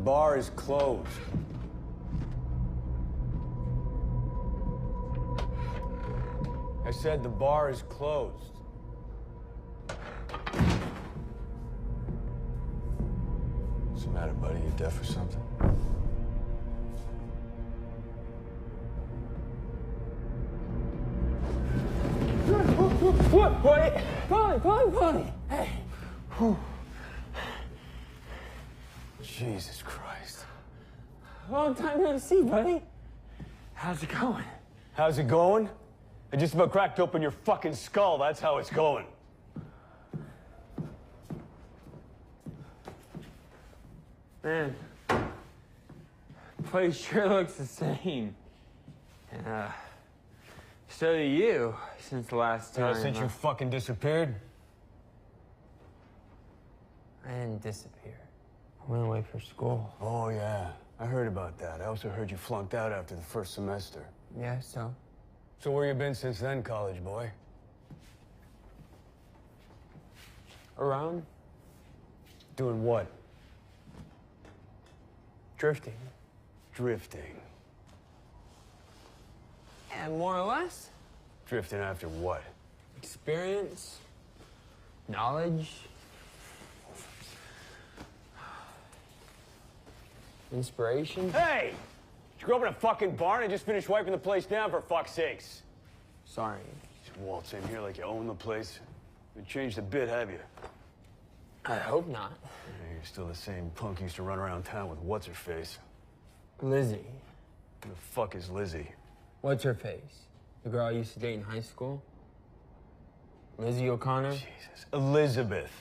bar is closed. I said the bar is closed. What's the matter, buddy? You deaf or something? What, buddy? Buddy. Hey. Whew. Jesus Christ. Long time no see, buddy. How's it going? How's it going? I just about cracked open your fucking skull. That's how it's going. Man, the place sure looks the same. And, so do you, since the last time. Yeah, since you fucking disappeared? I didn't disappear. I went away for school. Oh, yeah. I heard about that. I also heard you flunked out after the first semester. Yeah, so? So where you been since then, college boy? Around? Doing what? Drifting. Drifting. Yeah, more or less. Drifting after what? Experience. Knowledge. Inspiration. Hey! Did you grow up in a fucking barn and just finished wiping the place down, for fuck's sakes? Sorry. Just waltz in here like you own the place. You changed a bit, have you? I hope not. Yeah, you're still the same punk who used to run around town with what's-her-face. Lizzie. Who the fuck is Lizzie? What's her face? The girl I used to date in high school? Lizzie O'Connor? Jesus. Elizabeth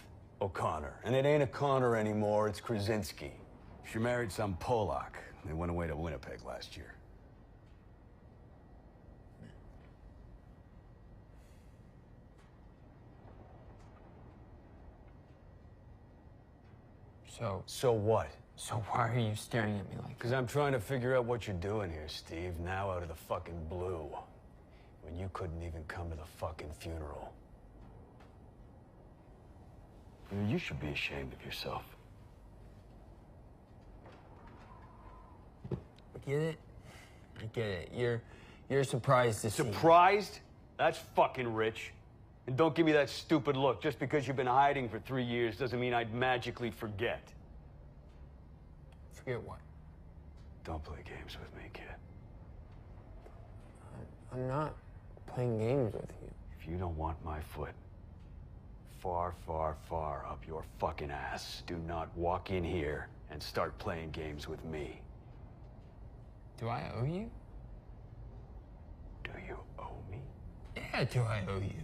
O'Connor. And it ain't O'Connor anymore, it's Krasinski. She married some Polak. They went away to Winnipeg last year. So what? So why are you staring at me like that? Because I'm trying to figure out what you're doing here, Steve, now out of the fucking blue. When you couldn't even come to the fucking funeral. You should be ashamed of yourself. I get it. I get it. You're surprised to see. Surprised? That's fucking rich. And don't give me that stupid look. Just because you've been hiding for 3 years doesn't mean I'd magically forget. Forget what? Don't play games with me, kid. I'm not playing games with you. If you don't want my foot far, far, far up your fucking ass, do not walk in here and start playing games with me. Do I owe you? Do you owe me? Yeah, do I owe you?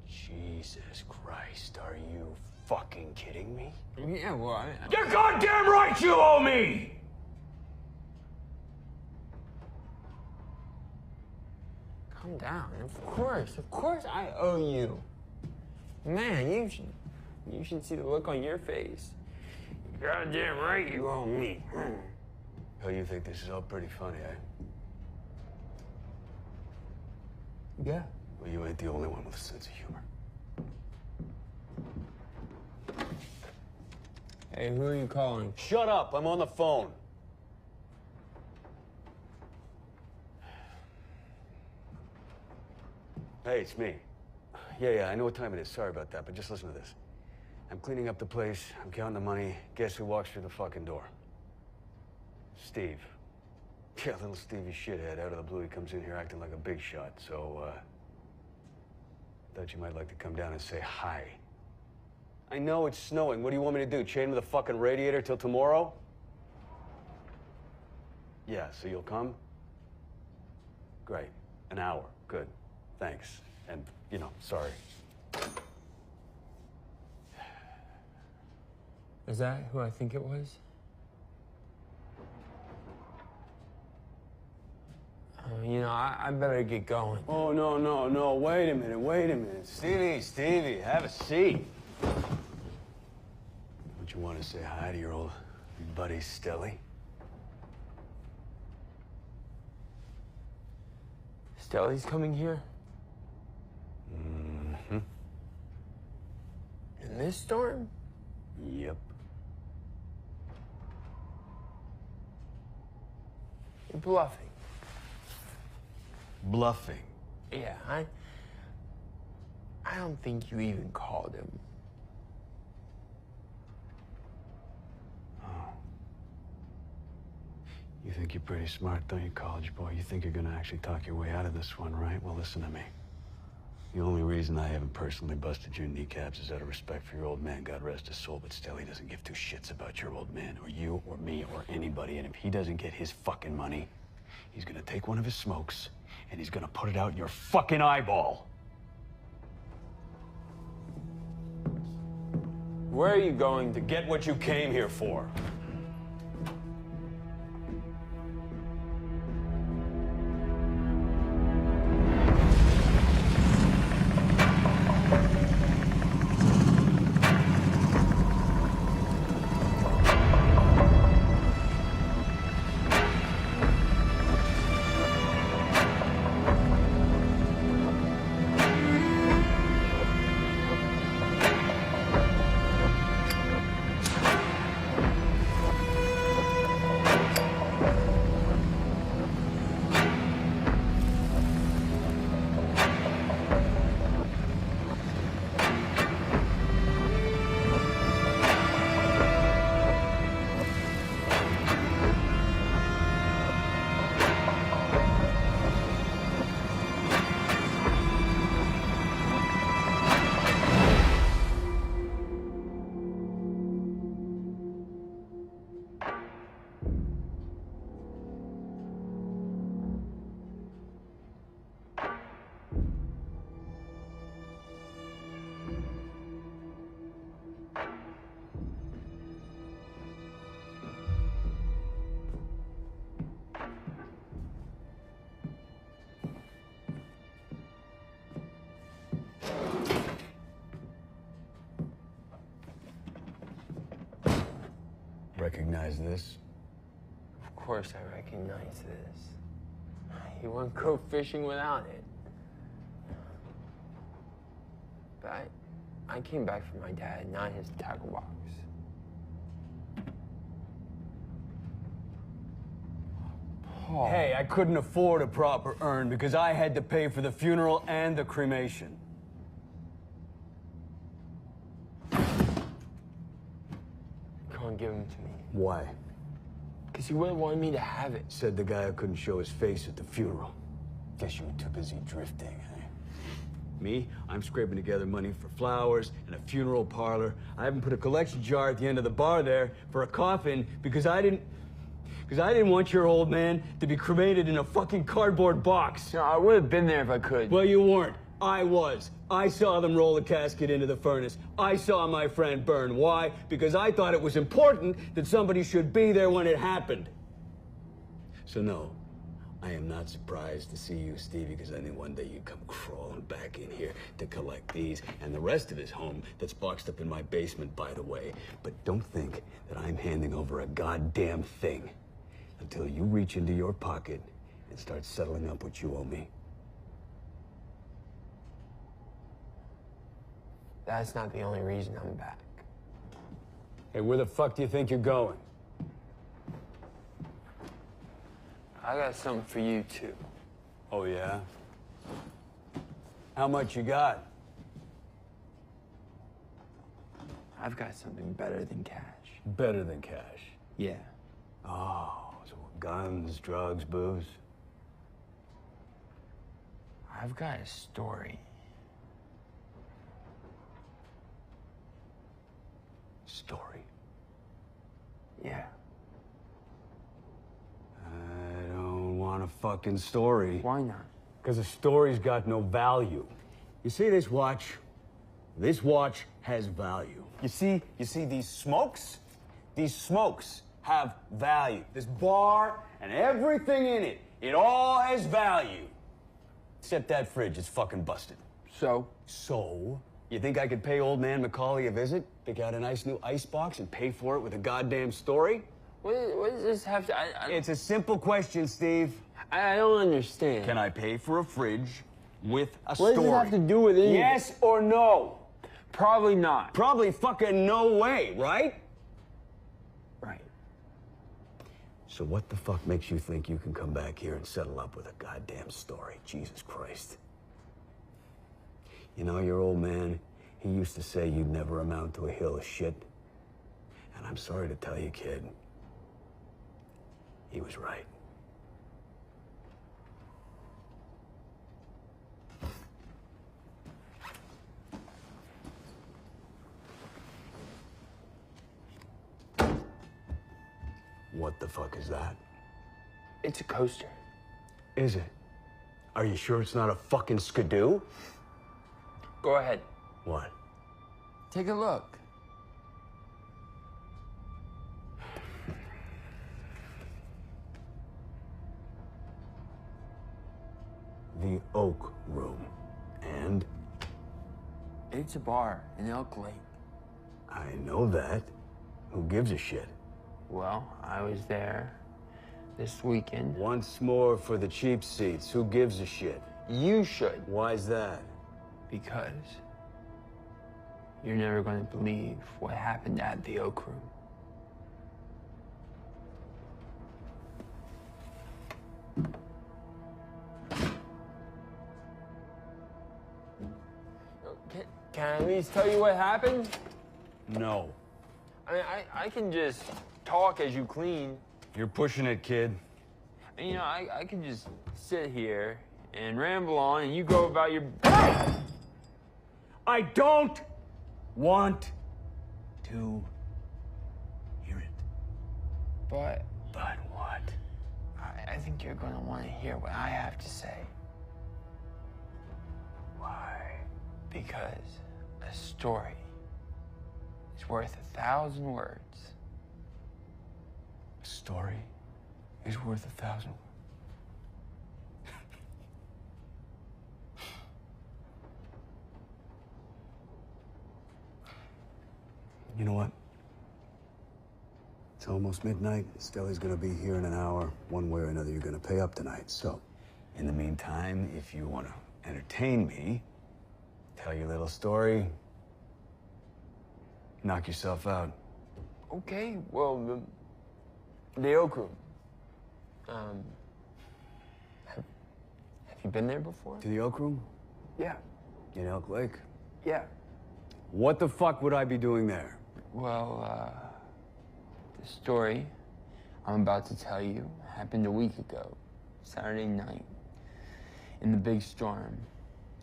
Jesus Christ, are you fucking kidding me? Yeah, well, You're goddamn right you owe me! Calm down. Of course I owe you. Man, you should see the look on your face. You're goddamn right you owe me. Oh, you think this is all pretty funny, eh? Yeah. Well, you ain't the only one with a sense of humor. Hey, who are you calling? Shut up, I'm on the phone. Hey, it's me. Yeah, I know what time it is. Sorry about that, but just listen to this. I'm cleaning up the place, I'm counting the money. Guess who walks through the fucking door? Steve. Yeah, little Stevie shithead. Out of the blue, he comes in here acting like a big shot, so, thought you might like to come down and say hi. I know it's snowing. What do you want me to do? Chain him to the fucking radiator till tomorrow? Yeah, so you'll come? Great. An hour. Good. Thanks. And, you know, sorry. Is that who I think it was? You know, I better get going. Oh, no. Wait a minute. Stevie, have a seat. Don't you want to say hi to your old buddy, Stelly? Stelly's coming here? Mm-hmm. In this storm? Yep. You're bluffing. Bluffing? Yeah, I don't think you even called him. Oh. You think you're pretty smart, don't you, college boy? You think you're gonna actually talk your way out of this one, right? Well, listen to me. The only reason I haven't personally busted your kneecaps is out of respect for your old man, God rest his soul, but still he doesn't give two shits about your old man, or you, or me, or anybody, and if he doesn't get his fucking money, he's gonna take one of his smokes, and he's gonna put it out in your fucking eyeball. Where are you going To get what you came here for. Recognize this? Of course I recognize this. You won't go fishing without it. But I came back from my dad, not his tackle box. Paul. Hey, I couldn't afford a proper urn because I had to pay for the funeral and the cremation. Come on, give him to me. Why? Because he wouldn't want me to have it. Said the guy who couldn't show his face at the funeral. Guess you were too busy drifting, eh? Me, I'm scraping together money for flowers and a funeral parlor. I haven't put a collection jar at the end of the bar there for a coffin because I didn't want your old man to be cremated in a fucking cardboard box. No, I would have been there if I could. Well, you weren't. I was. I saw them roll the casket into the furnace. I saw my friend burn. Why? Because I thought it was important that somebody should be there when it happened. So no, I am not surprised to see you, Stevie, because I knew one day you'd come crawling back in here to collect these and the rest of his home that's boxed up in my basement, by the way. But don't think that I'm handing over a goddamn thing until you reach into your pocket and start settling up what you owe me. That's not the only reason I'm back. Hey, where the fuck do you think you're going? I got something for you, too. Oh, yeah? How much you got? I've got something better than cash. Better than cash. Yeah. Oh, so guns, drugs, booze? I've got a story. Story? Yeah. I don't want a fucking story. Why not? Because a story's got no value. You see this watch? This watch has value. You see these smokes? These smokes have value. This bar and everything in it, it all has value. Except that fridge, it's fucking busted. So? So? You think I could pay old man Macaulay a visit, pick out a nice new icebox, and pay for it with a goddamn story? What does this have to... It's a simple question, Steve. I don't understand. Can I pay for a fridge with a story? What does it have to do with anything? Yes or no? Probably not. Probably fucking no way, right? Right. So what the fuck makes you think you can come back here and settle up with a goddamn story? Jesus Christ. You know, your old man, he used to say you'd never amount to a hill of shit. And I'm sorry to tell you, kid, he was right. What the fuck is that? It's a coaster. Is it? Are you sure it's not a fucking skidoo? Go ahead. What? Take a look. The Oak Room. And? It's a bar in Elk Lake. I know that. Who gives a shit? Well, I was there this weekend. Once more for the cheap seats. Who gives a shit? You should. Why's that? Because you're never going to believe what happened at the Oak Room. Can I at least tell you what happened? No. I mean, I can just talk as you clean. You're pushing it, kid. And, you know, I can just sit here and ramble on and you go about your... I don't want to hear it. But what? I think you're going to want to hear what I have to say. Why? Because a story is worth 1,000 words. A story is worth 1,000 words. You know what? It's almost midnight. Stelly's gonna be here in an hour. One way or another, you're gonna pay up tonight. So, in the meantime, if you wanna entertain me, tell your little story, knock yourself out. Okay, well, the Oak Room. Have you been there before? To the Oak Room? Yeah. In Elk Lake? Yeah. What the fuck would I be doing there? Well, the story I'm about to tell you happened a week ago, Saturday night, in the big storm.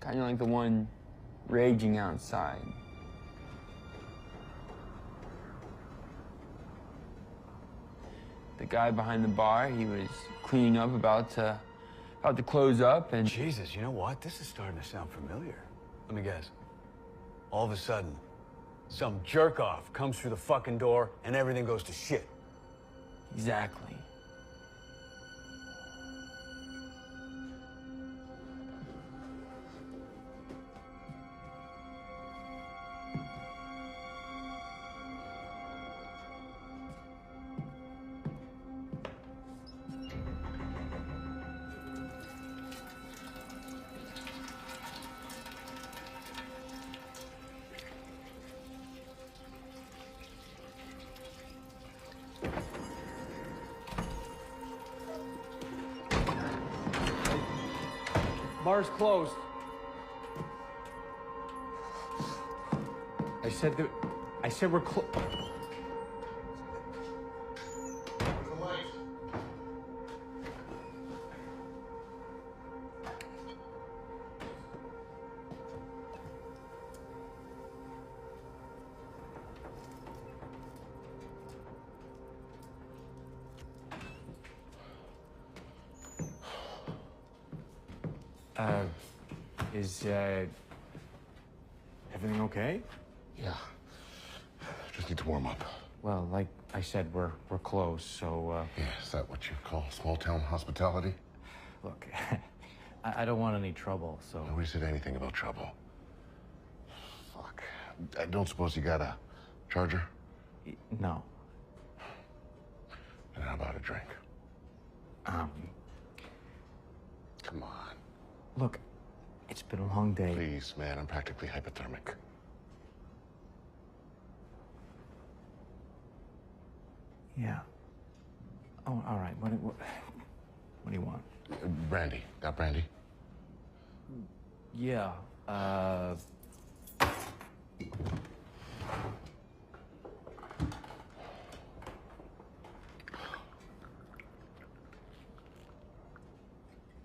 Kind of like the one raging outside. The guy behind the bar, he was cleaning up, about to close up, and... Jesus, you know what? This is starting to sound familiar. Let me guess. All of a sudden, some jerk-off comes through the fucking door and everything goes to shit. Exactly. Bar's closed. I said we're closed. Is everything okay? Yeah. Just need to warm up. Well, like I said, we're close, so Yeah, is that what you call small-town hospitality? look, I don't want any trouble, so... Nobody said anything about trouble. Fuck. I don't suppose you got a charger? No. And how about a drink? Come on. Look, it's been a long day. Please, man, I'm practically hypothermic. Yeah. Oh, all right. What do you want? Brandy. Got brandy? Yeah.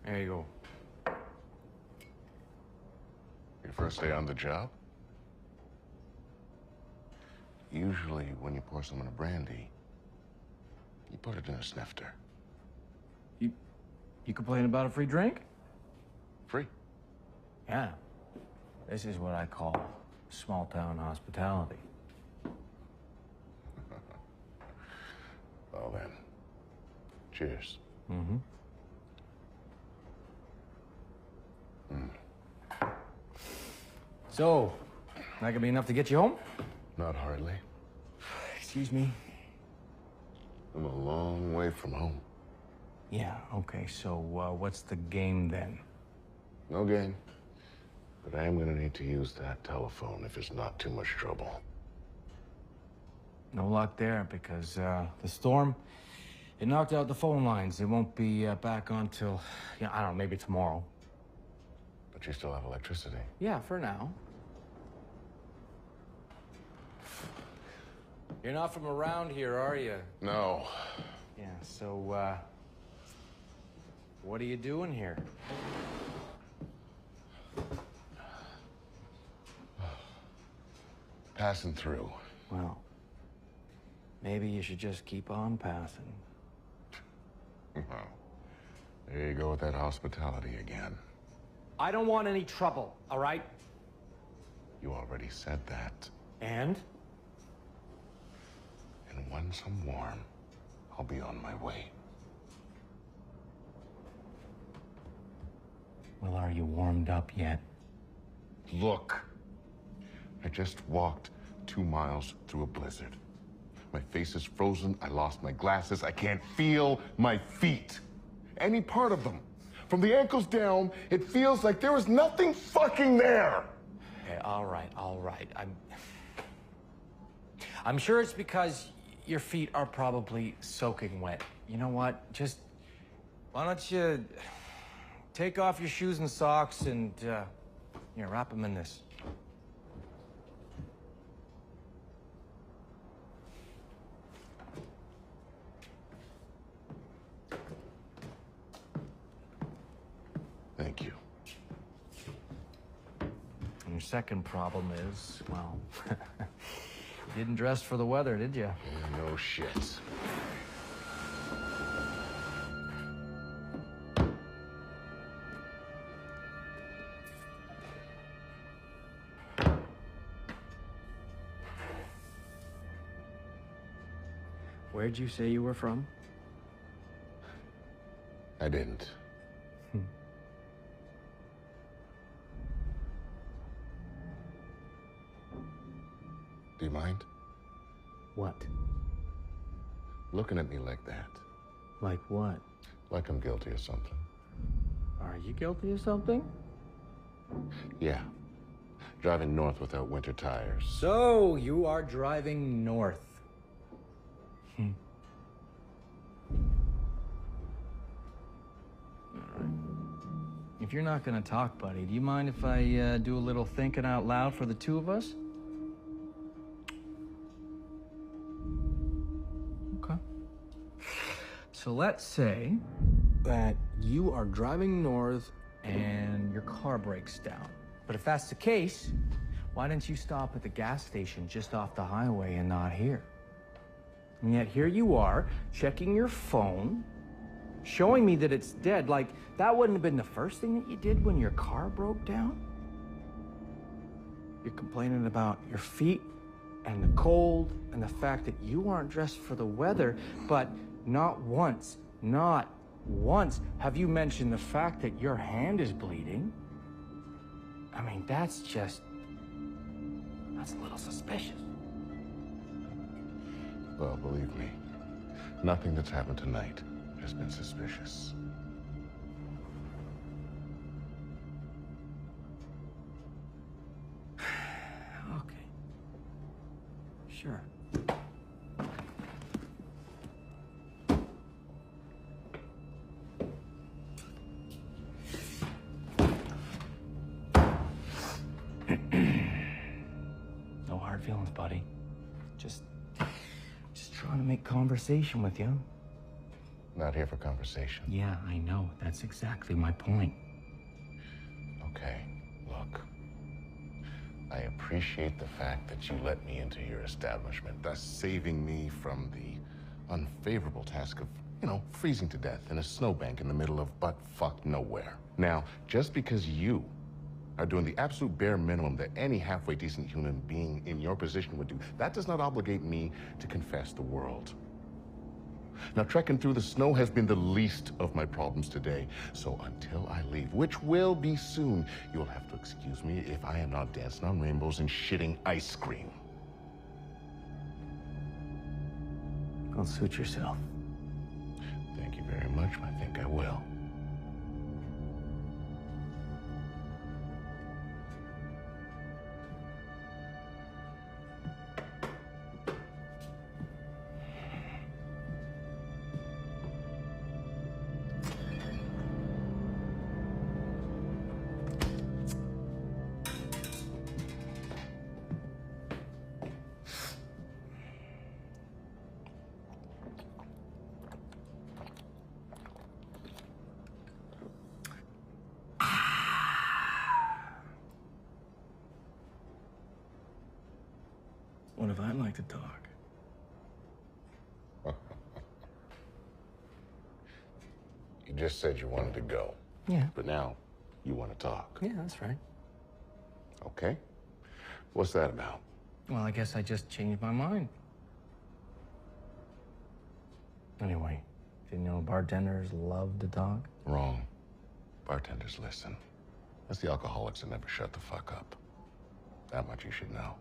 There you go. Your first day on the job? Usually, when you pour someone a brandy, you put it in a snifter. You complain about a free drink? Free. Yeah. This is what I call small town hospitality. Well then, cheers. Mm-hmm. So, that could be enough to get you home? Not hardly. Excuse me? I'm a long way from home. Yeah, okay, so what's the game then? No game. But I am gonna need to use that telephone if it's not too much trouble. No luck there, because the storm, it knocked out the phone lines. They won't be back on till, yeah, I don't know, maybe tomorrow. But you still have electricity. Yeah, for now. You're not from around here, are you? No. Yeah, so, what are you doing here? Passing through. Well, maybe you should just keep on passing. Well, there you go with that hospitality again. I don't want any trouble, all right? You already said that. And? And once I'm warm, I'll be on my way. Well, are you warmed up yet? Look, I just walked 2 miles through a blizzard. My face is frozen, I lost my glasses, I can't feel my feet. Any part of them. From the ankles down, it feels like there is nothing fucking there. Okay, all right. I'm sure it's because your feet are probably soaking wet. You know what? Just, why don't you take off your shoes and socks and, here, wrap them in this. Thank you. And your second problem is, well, you didn't dress for the weather, did you? No shit. Where'd you say you were from? I didn't. Do you mind? What? Looking at me like that. Like what? Like I'm guilty of something. Are you guilty of something? Yeah. Driving north without winter tires. So, you are driving north. If you're not gonna talk, buddy, do you mind if I do a little thinking out loud for the two of us? Okay. So let's say that you are driving north and your car breaks down. But if that's the case, why didn't you stop at the gas station just off the highway and not here? And yet here you are, checking your phone, showing me that it's dead. Like, that wouldn't have been the first thing that you did when your car broke down? You're complaining about your feet and the cold and the fact that you aren't dressed for the weather, but not once have you mentioned the fact that your hand is bleeding. I mean, that's a little suspicious. Well, believe me, nothing that's happened tonight has been suspicious. Okay. Sure. buddy. Just trying to make conversation with you. Not here for conversation. Yeah, I know. That's exactly my point. Okay, look. I appreciate the fact that you let me into your establishment, thus saving me from the unfavorable task of, freezing to death in a snowbank in the middle of butt-fuck nowhere. Now, just because you are doing the absolute bare minimum that any halfway decent human being in your position would do, that does not obligate me to confess the world. Now, trekking through the snow has been the least of my problems today. So until I leave, which will be soon, you'll have to excuse me if I am not dancing on rainbows and shitting ice cream. Don't suit yourself. Thank you very much. I think I will. What if I'd like to talk? You just said you wanted to go. Yeah. But now you want to talk. Yeah, that's right. Okay. What's that about? Well, I guess I just changed my mind. Anyway, didn't you know bartenders love to talk? Wrong. Bartenders listen. That's the alcoholics that never shut the fuck up. That much you should know.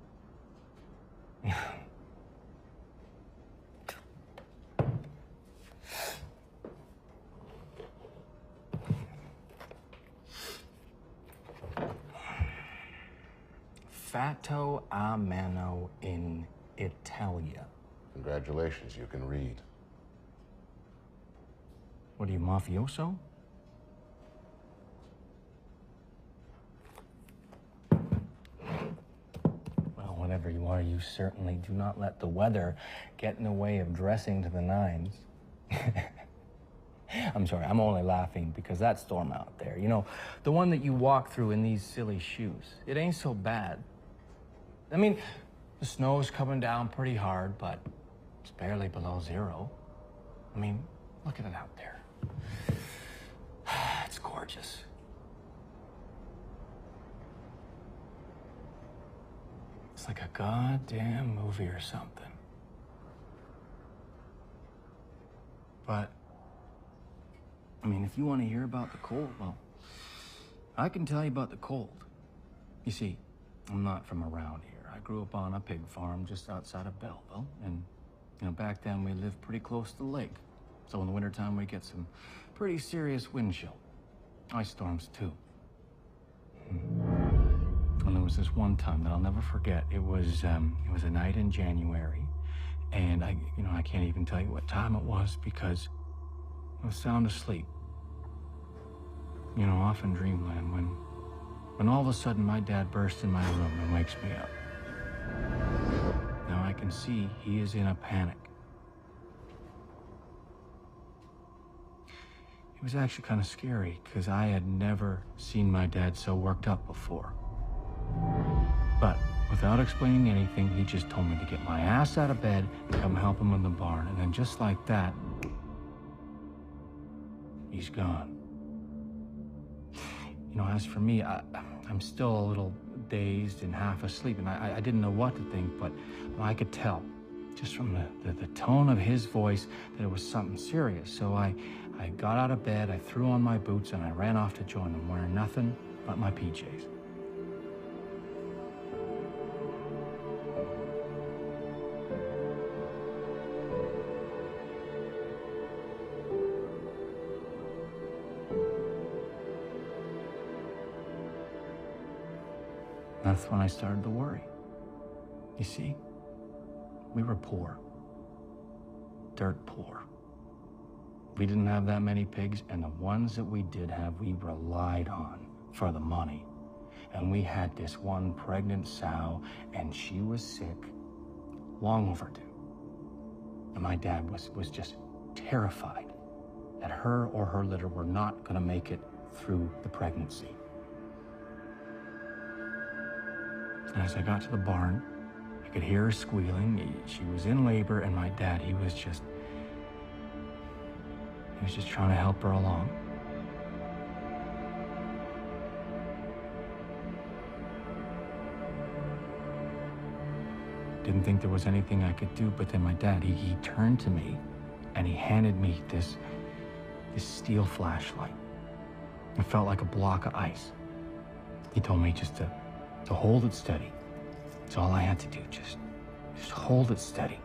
Fatto a mano in Italia. Congratulations, you can read. What are you, mafioso? Well, whatever you are, you certainly do not let the weather get in the way of dressing to the nines. I'm sorry, I'm only laughing because that storm out there, the one that you walk through in these silly shoes, it ain't so bad. I mean, the snow's coming down pretty hard, but it's barely below zero. I mean, look at it out there. It's gorgeous. It's like a goddamn movie or something. But, I mean, if you want to hear about the cold, well, I can tell you about the cold. You see, I'm not from around here. I grew up on a pig farm just outside of Belleville, and, back then we lived pretty close to the lake. So in the wintertime, we get some pretty serious wind chill. Ice storms, too. And there was this one time that I'll never forget. It was a night in January, and I can't even tell you what time it was because I was sound asleep. Off in dreamland when all of a sudden my dad bursts in my room and wakes me up. Now I can see he is in a panic. It was actually kind of scary because I had never seen my dad so worked up before. But without explaining anything, he just told me to get my ass out of bed and come help him in the barn. And then just like that, he's gone. As for me, I'm still a little dazed and half asleep, and I didn't know what to think, but I could tell just from the tone of his voice that it was something serious. So I got out of bed, I threw on my boots, and I ran off to join him, wearing nothing but my PJs. That's when I started to worry. You see, we were poor. Dirt poor. We didn't have that many pigs, and the ones that we did have, we relied on for the money. And we had this one pregnant sow, and she was sick, long overdue. And my dad was just terrified that her or her litter were not going to make it through the pregnancy. And as I got to the barn, I could hear her squealing. She was in labor, and my dad, he was just trying to help her along. Didn't think there was anything I could do, but then my dad, he turned to me and he handed me this steel flashlight. It felt like a block of ice. He told me just to hold it steady. That's all I had to do, just hold it steady.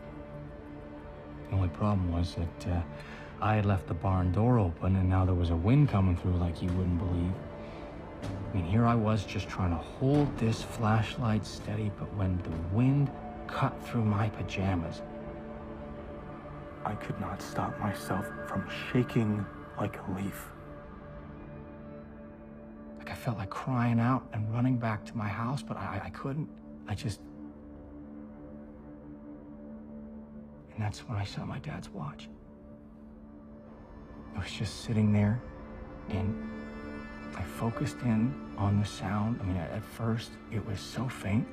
The only problem was that I had left the barn door open and now there was a wind coming through like you wouldn't believe. I mean, here I was just trying to hold this flashlight steady, but when the wind cut through my pajamas, I could not stop myself from shaking like a leaf. Like I felt like crying out and running back to my house, but I couldn't. And that's when I saw my dad's watch. I was just sitting there, and I focused in on the sound. I mean, at first, it was so faint,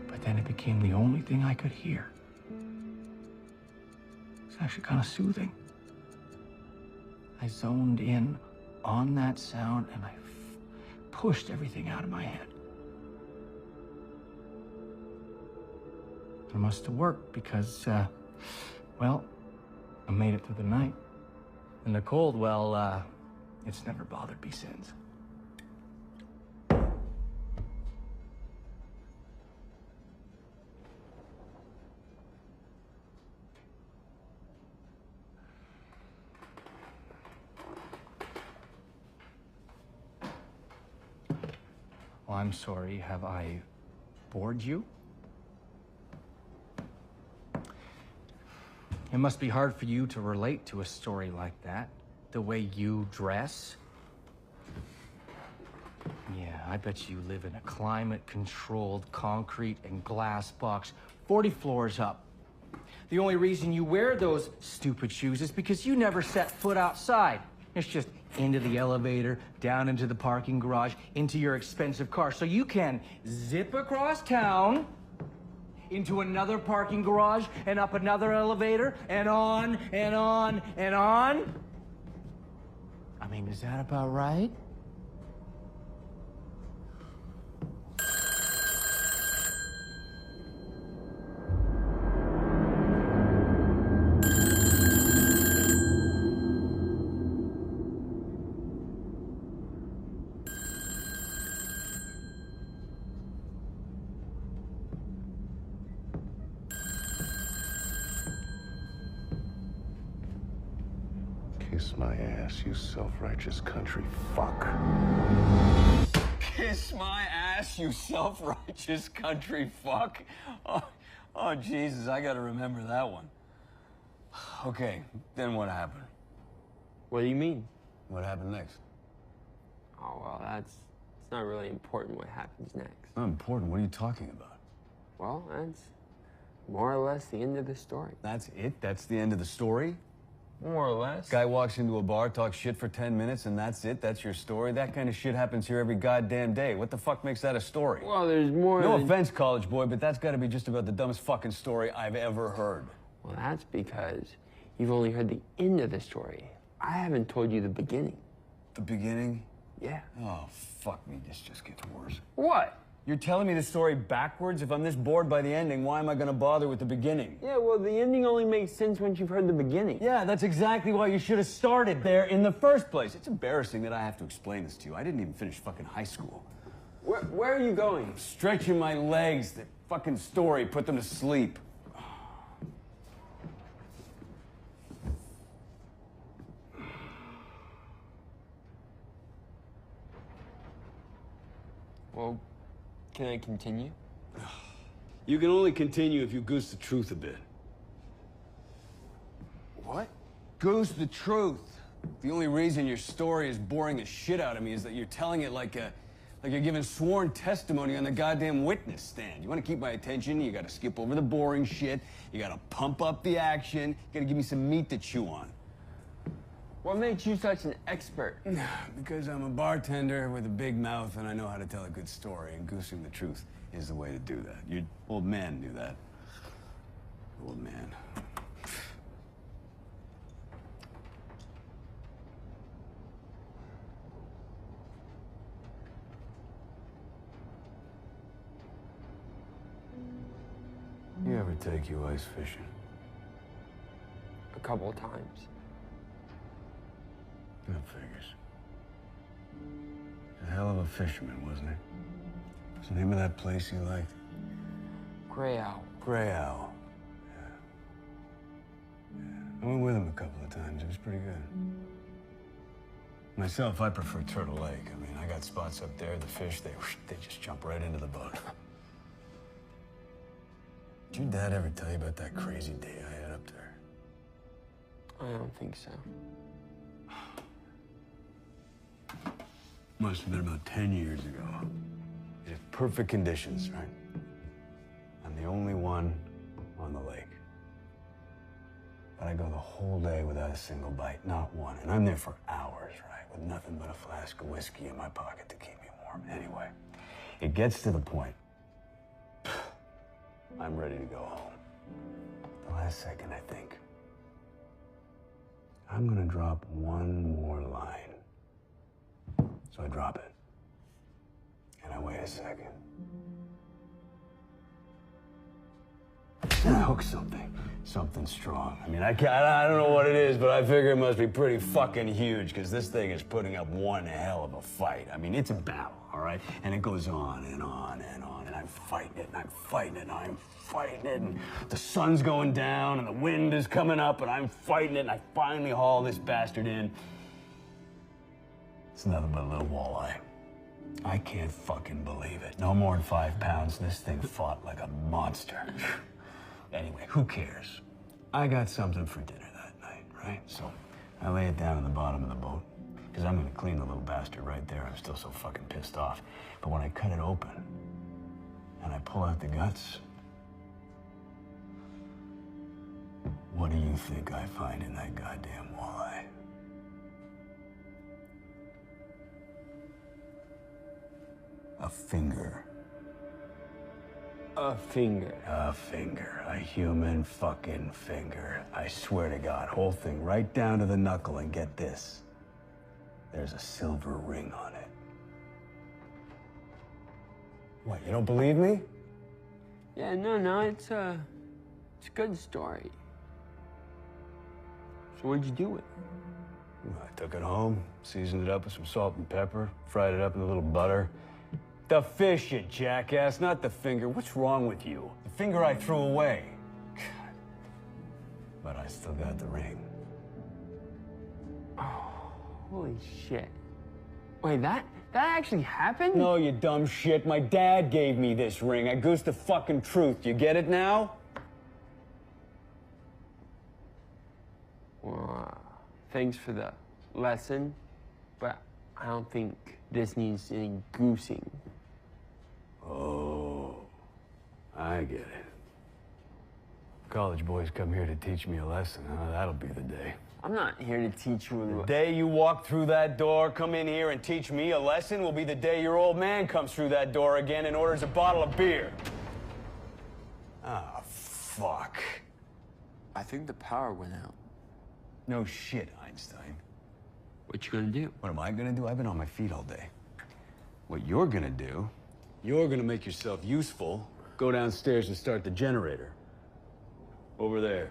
but then it became the only thing I could hear. It's actually kind of soothing. I zoned in on that sound, and I pushed everything out of my head. It must have worked because, well, I made it through the night. And the cold, well, it's never bothered me since. Well, I'm sorry. Have I bored you? It must be hard for you to relate to a story like that, the way you dress. Yeah, I bet you live in a climate-controlled concrete and glass box 40 floors up. The only reason you wear those stupid shoes is because you never set foot outside. It's just into the elevator, down into the parking garage, into your expensive car. So you can zip across town, into another parking garage, and up another elevator, and on, and on, and on. I mean, is that about right? Kiss my ass, you self-righteous country fuck. Kiss my ass, you self-righteous country fuck. Oh, Jesus, I gotta remember that one. Okay, then what happened? What do you mean? What happened next? Oh, well, it's not really important what happens next. Not important. What are you talking about? Well, that's more or less the end of the story. That's it? That's the end of the story? More or less. Guy walks into a bar, talks shit for 10 minutes, and that's it? That's your story? That kind of shit happens here every goddamn day. What the fuck makes that a story? Well, there's more No than... offense, college boy, but that's gotta be just about the dumbest fucking story I've ever heard. Well, that's because you've only heard the end of the story. I haven't told you the beginning. The beginning? Yeah. Oh, fuck me. This just gets worse. What? You're telling me the story backwards? If I'm this bored by the ending, why am I gonna bother with the beginning? Yeah, well, the ending only makes sense once you've heard the beginning. Yeah, that's exactly why you should have started there in the first place. It's embarrassing that I have to explain this to you. I didn't even finish fucking high school. Where are you going? Stretching my legs. The fucking story put them to sleep. Well, can I continue? You can only continue if you goose the truth a bit. What? Goose the truth. The only reason your story is boring the shit out of me is that you're telling it like Like you're giving sworn testimony on the goddamn witness stand. You want to keep my attention, you gotta skip over the boring shit, you gotta pump up the action, you gotta give me some meat to chew on. What makes you such an expert? Because I'm a bartender with a big mouth and I know how to tell a good story, and goosing the truth is the way to do that. Your old man knew that. Old man. You ever take you ice fishing? A couple of times. That figures. A hell of a fisherman, wasn't he? What's the name of that place you liked? Gray Owl. Gray Owl. Yeah. I went with him a couple of times. It was pretty good. Myself, I prefer Turtle Lake. I mean, I got spots up there. The fish, they just jump right into the boat. Did your dad ever tell you about that crazy day I had up there? I don't think so. Must have been about 10 years ago. It had perfect conditions, right? I'm the only one on the lake. But I go the whole day without a single bite, not one. And I'm there for hours, right? With nothing but a flask of whiskey in my pocket to keep me warm. Anyway, it gets to the point. I'm ready to go home. The last second, I think, I'm gonna drop one more line. So I drop it. And I wait a second. And I hook something strong. I mean, I don't know what it is, but I figure it must be pretty fucking huge, because this thing is putting up one hell of a fight. I mean, it's a battle, all right? And it goes on and on and on, and I'm fighting it, and I'm fighting it, and I'm fighting it, and the sun's going down, and the wind is coming up, and I'm fighting it, and I finally haul this bastard in. It's nothing but a little walleye. I can't fucking believe it. No more than 5 pounds. This thing fought like a monster. Anyway, who cares? I got something for dinner that night, right? So I lay it down in the bottom of the boat, because I'm gonna clean the little bastard right there. I'm still so fucking pissed off. But when I cut it open and I pull out the guts, what do you think I find in that goddamn walleye? A finger. A finger. A finger. A human fucking finger. I swear to God, whole thing right down to the knuckle, and get this. There's a silver ring on it. What, you don't believe me? Yeah, no, it's a good story. So what'd you do with it? Well, I took it home, seasoned it up with some salt and pepper, fried it up in a little butter. The fish, you jackass, not the finger. What's wrong with you? The finger I threw away. God. But I still got the ring. Oh, holy shit. Wait, that actually happened? No, you dumb shit. My dad gave me this ring. I goosed the fucking truth. You get it now? Well, thanks for the lesson, but I don't think this needs any goosing. Oh, I get it. College boys come here to teach me a lesson, huh? That'll be the day. I'm not here to teach you. The day you walk through that door, come in here and teach me a lesson will be the day your old man comes through that door again and orders a bottle of beer. Ah, fuck. I think the power went out. No shit, Einstein. What you gonna do? What am I gonna do? I've been on my feet all day. What you're gonna do, you're gonna make yourself useful, go downstairs and start the generator. Over there.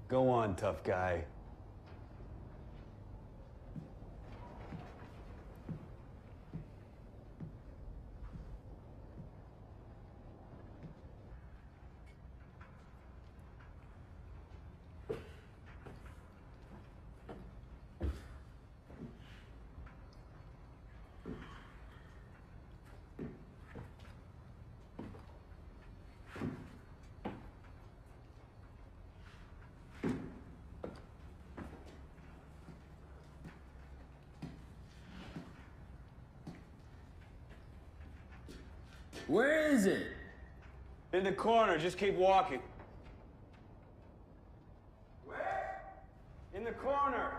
Go on, tough guy. Where is it? In the corner, just keep walking. Where? In the corner.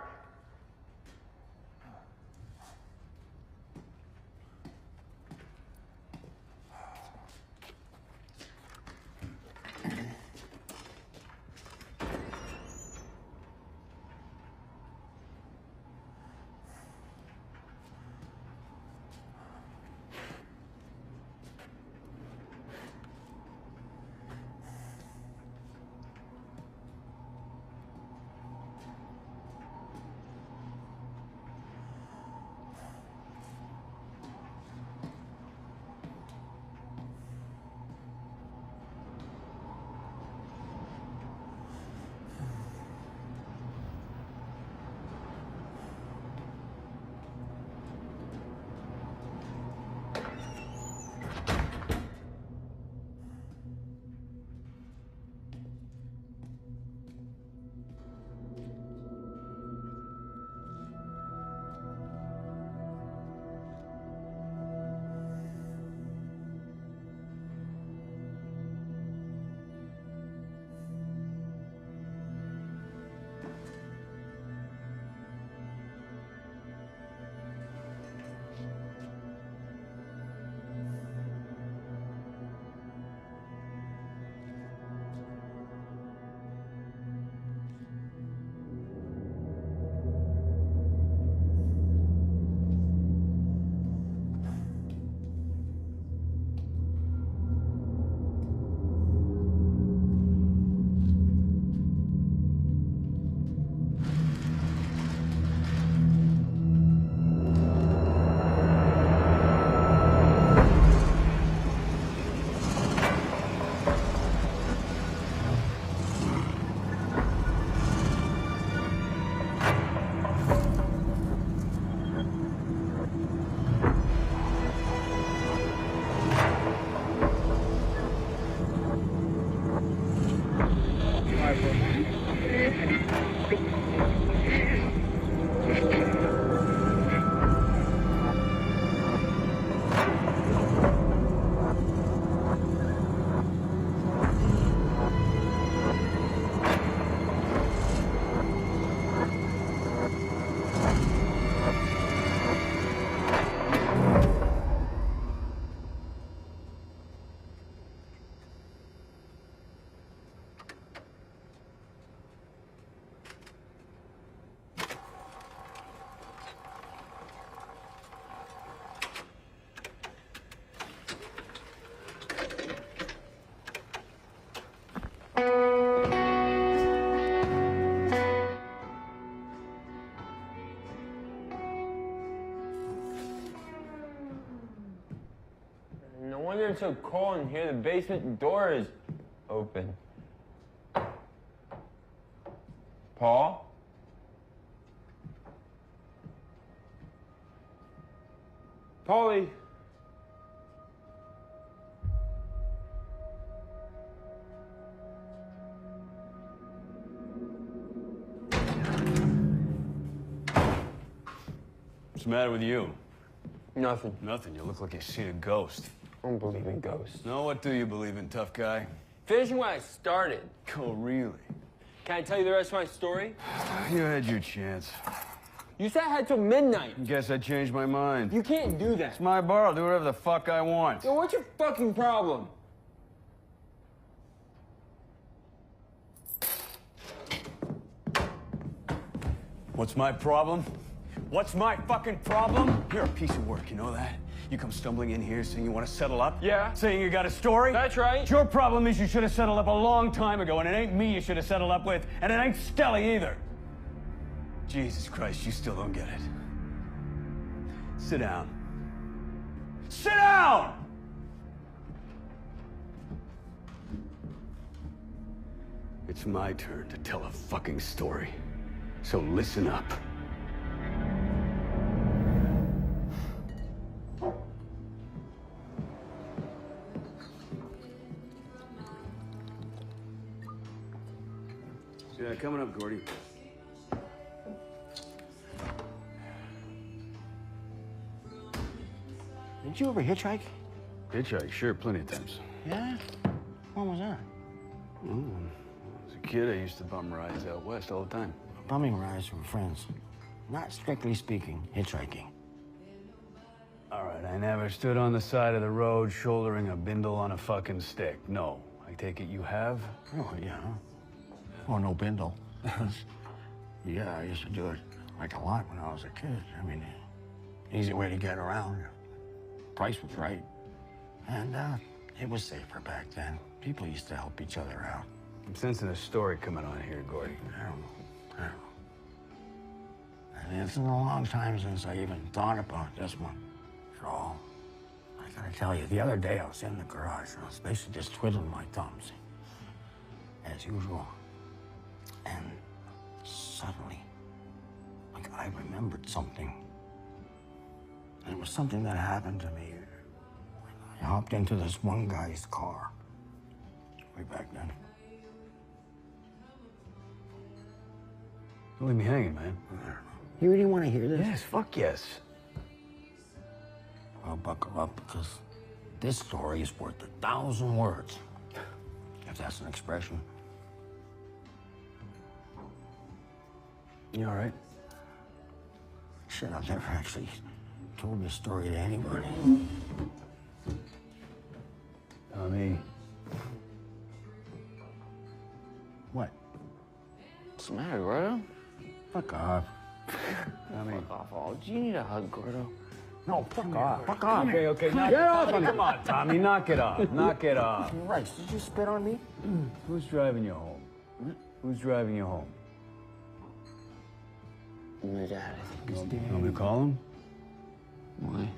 It's so cold in here, the basement door is open. Paul? Paulie? What's the matter with you? Nothing. Nothing. You look like you've seen a ghost. I don't believe in ghosts. No, what do you believe in, tough guy? Finishing what I started. Oh, really? Can I tell you the rest of my story? You had your chance. You said I had till midnight. Guess I changed my mind. You can't do that. It's my bar. I'll do whatever the fuck I want. Yo, what's your fucking problem? What's my problem? What's my fucking problem? You're a piece of work, you know that? You come stumbling in here saying you want to settle up? Yeah. Saying you got a story? That's right. Your problem is you should have settled up a long time ago, and it ain't me you should have settled up with, and it ain't Stella either. Jesus Christ, you still don't get it. Sit down. Sit down! It's my turn to tell a fucking story. So listen up. Yeah, coming up, Gordy. Did you ever hitchhike? Hitchhike, sure, plenty of times. Yeah? When was that? As a kid, I used to bum rides out west all the time. Bumming rides with friends. Not strictly speaking, hitchhiking. All right, I never stood on the side of the road shouldering a bindle on a fucking stick. No. I take it you have? Oh, yeah. Oh, no bindle. Yeah, I used to do it like a lot when I was a kid. I mean, easy way to get around. Price was right. And it was safer back then. People used to help each other out. I'm sensing a story coming on here, Gordy. I don't know. And it's been a long time since I even thought about this one at all. I gotta tell you, the other day I was in the garage. I was basically just twiddling my thumbs, as usual. And suddenly, like I remembered something. And it was something that happened to me. I hopped into this one guy's car. Way back then. Don't leave me hanging, man. You really want to hear this? Yes, fuck yes. Well, buckle up, because this story is worth 1,000 words. If that's an expression. You all right? Shit, I've never actually told this story to anybody. Me. What? What's the matter, Gordo? Fuck off. Fuck off. Oh, do you need a hug, Gordo? No, fuck off. Fuck off. Okay, knock it off. Come on, Tommy, knock it off. Knock it off. You're right. Did you spit on me? Who's driving you home? Who's driving you home? My dad, I think, is dead. Want me to call him? Why?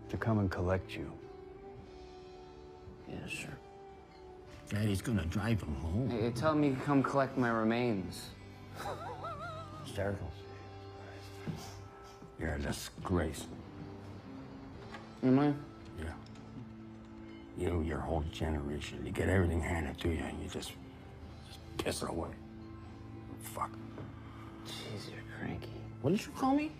To come and collect you. Yeah, sure. Daddy's gonna drive him home. Hey, tell him you can come collect my remains. Hysterical. You're a disgrace. Am I? Yeah. You, your whole generation, you get everything handed to you and you just piss it away. Fuck. Jeez, you're cranky. What did you call me?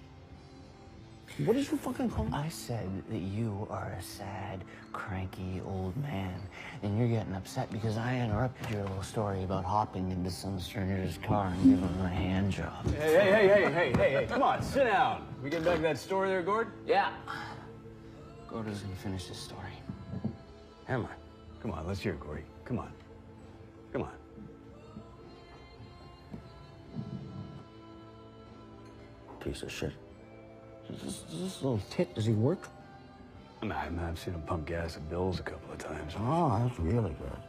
What did you fucking call me? I said that you are a sad, cranky old man, and you're getting upset because I interrupted your little story about hopping into some stranger's car and giving him a hand job. Hey, come on, sit down. We getting back to that story there, Gord? Yeah. Gordo's gonna finish this story. Am I? Come on, let's hear it, Gordy. Come on. Come on. Piece of shit. Does this little tit, does he work? I mean, I've seen him pump gas at Bill's a couple of times. Oh, that's really good.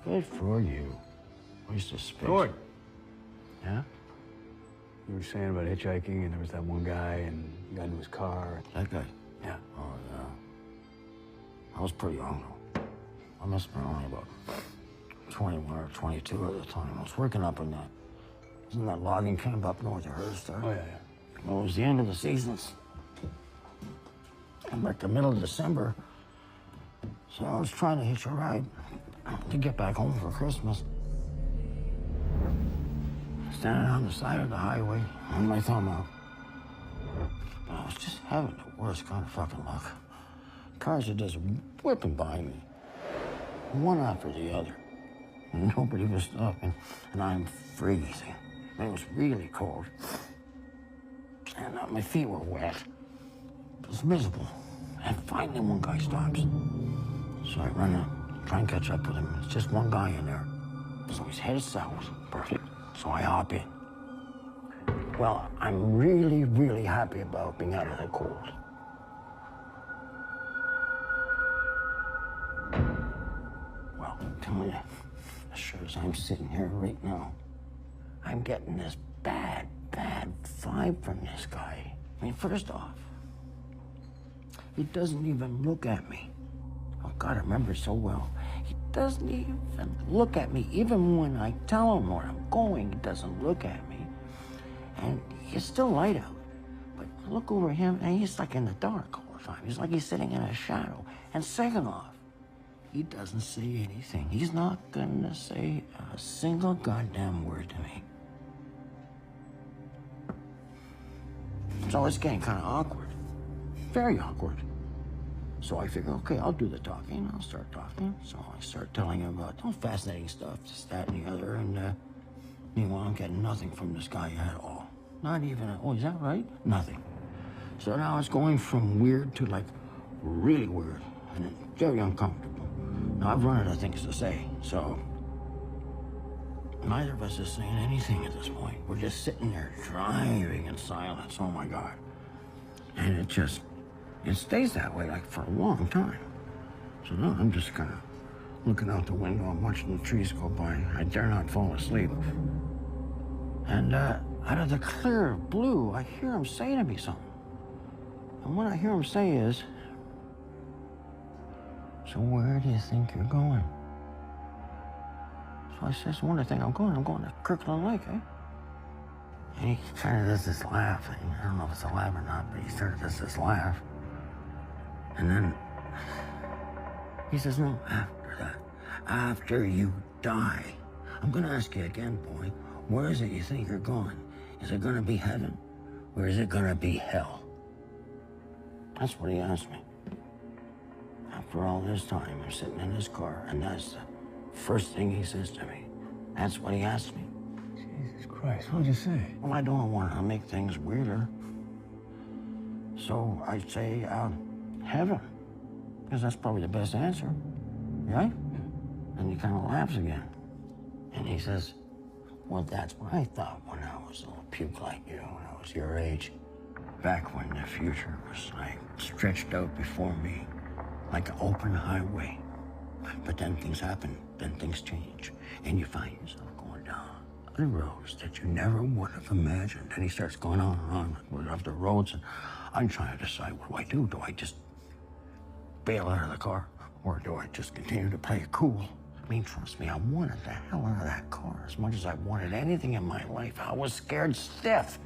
Good for you. Waste of space. Gord. Yeah? You were saying about hitchhiking, and there was that one guy, and he got into his car. That guy? Yeah. Oh, yeah. I was pretty young, though. I must have been only about 21 or 22 at the time. I was working up in that, isn't that logging camp up north of Hearst there? Oh, yeah. Well, it was the end of the seasons. I'm like the middle of December. So I was trying to hitch a ride to get back home for Christmas. Standing on the side of the highway, on my thumb out. But I was just having the worst kind of fucking luck. Cars are just whipping by me, one after the other. And nobody was stopping, and I'm freezing. And it was really cold. And my feet were wet. It was miserable. And finally one guy stops. So I run up, try and catch up with him. It's just one guy in there. So he's headed south. Perfect. So I hop in. Well, I'm really, really happy about being out of the cold. Well, I'm telling you, as sure as I'm sitting here right now, I'm getting this bad vibe from this guy. I mean, first off, he doesn't even look at me. Oh, God, I remember so well. He doesn't even look at me. Even when I tell him where I'm going, he doesn't look at me. And it's still light out. But I look over him, and he's like in the dark all the time. He's like he's sitting in a shadow. And second off, he doesn't say anything. He's not gonna say a single goddamn word to me. So it's getting kind of awkward. Very awkward. So I figure, okay, I'll do the talking. I'll start talking. So I start telling him about fascinating stuff, this, that, and the other. And meanwhile, I'm getting nothing from this guy at all. Not even, oh, is that right? Nothing. So now it's going from weird to like really weird and very uncomfortable. Now I've run out of things to say, so neither of us is saying anything at this point. We're just sitting there driving in silence. Oh my God. And it stays that way like for a long time. So now I'm just kind of looking out the window. I'm watching the trees go by. I dare not fall asleep. And out of the clear blue, I hear him say to me something. And what I hear him say is, so where do you think you're going? So I says, where do you think I'm going? I'm going to Kirkland Lake, eh? And he kind of does this laugh. I don't know if it's a laugh or not, but he started this laugh. And then he says, no, after that, after you die, I'm going to ask you again, boy, where is it you think you're going? Is it going to be heaven or is it going to be hell? That's what he asked me. After all this time, I'm sitting in his car, and that's the first thing he says to me. That's what he asked me. Jesus Christ, what'd you say? Well, I don't want to make things weirder. So I say, heaven. Because that's probably the best answer, right? And he kind of laughs again. And he says, well, that's what I thought when I was a little puke like you, when I was your age. Back when the future was like stretched out before me, like an open highway. But then things happen, then things change, and you find yourself going down other roads that you never would have imagined. And he starts going on and on with other roads, and I'm trying to decide, what do I do? Do I just bail out of the car, or do I just continue to play it cool? I mean, trust me, I wanted the hell out of that car as much as I wanted anything in my life. I was scared stiff.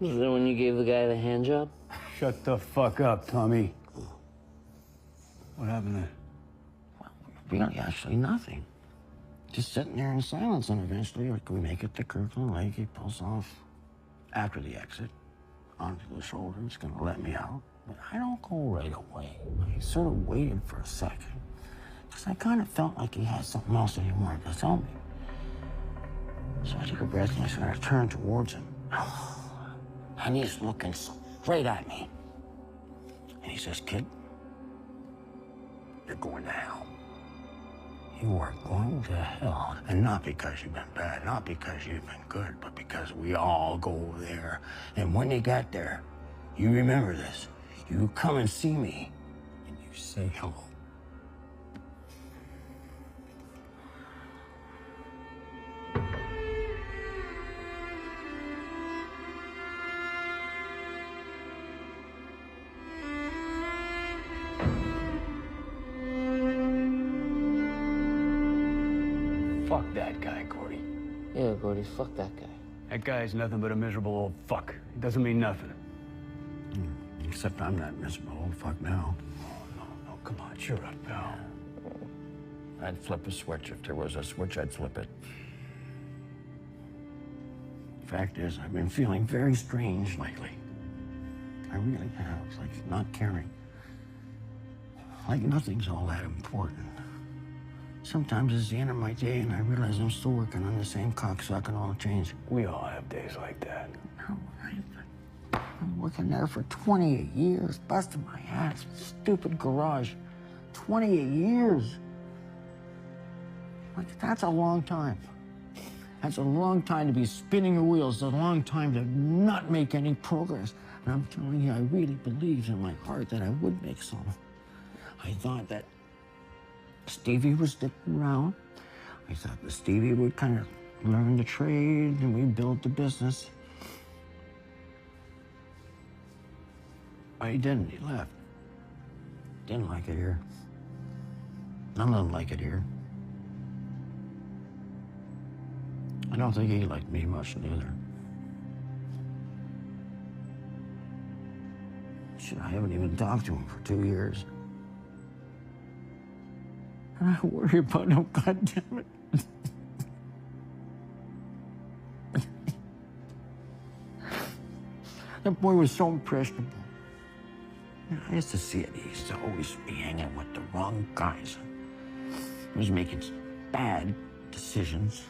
Was that when you gave the guy the hand job? Shut the fuck up, Tommy. What happened there? Well, really, actually nothing. Just sitting there in silence, and eventually, like, we make it to Kirkland Lake. He pulls off after the exit onto the shoulder. He's gonna let me out. But I don't go right away. I sort of waited for a second, because I kind of felt like he had something else that he wanted to tell me. So I took a breath and I sort of turned towards him. And he's looking straight at me. And he says, kid, you're going to hell. You are going to hell. And not because you've been bad, not because you've been good, but because we all go there. And when you get there, you remember this. You come and see me, and you say hello. Fuck that guy, Gordy. Yeah, Gordy, fuck that guy. That guy's nothing but a miserable old fuck. He doesn't mean nothing. Except I'm not miserable old fuck now. Oh, no, come on, cheer up, pal. I'd flip a switch. If there was a switch, I'd flip it. Fact is, I've been feeling very strange lately. I really have, like not caring. Like nothing's all that important. Sometimes it's the end of my day and I realize I'm still working on the same cocksuck and all the change. We all have days like that. No, I've been working there for 28 years, busting my ass, stupid garage. 28 years. Like, that's a long time. That's a long time to be spinning your wheels, a long time to not make any progress. And I'm telling you, I really believed in my heart that I would make some. I thought that Stevie was sticking around. I thought that Stevie would kind of learn the trade and we'd build the business. But he didn't, he left. Didn't like it here. None of them like it here. I don't think he liked me much neither. Shit, I haven't even talked to him for 2 years. And I worry about him, goddammit. That boy was so impressionable. I used to see it. He used to always be hanging with the wrong guys. He was making bad decisions.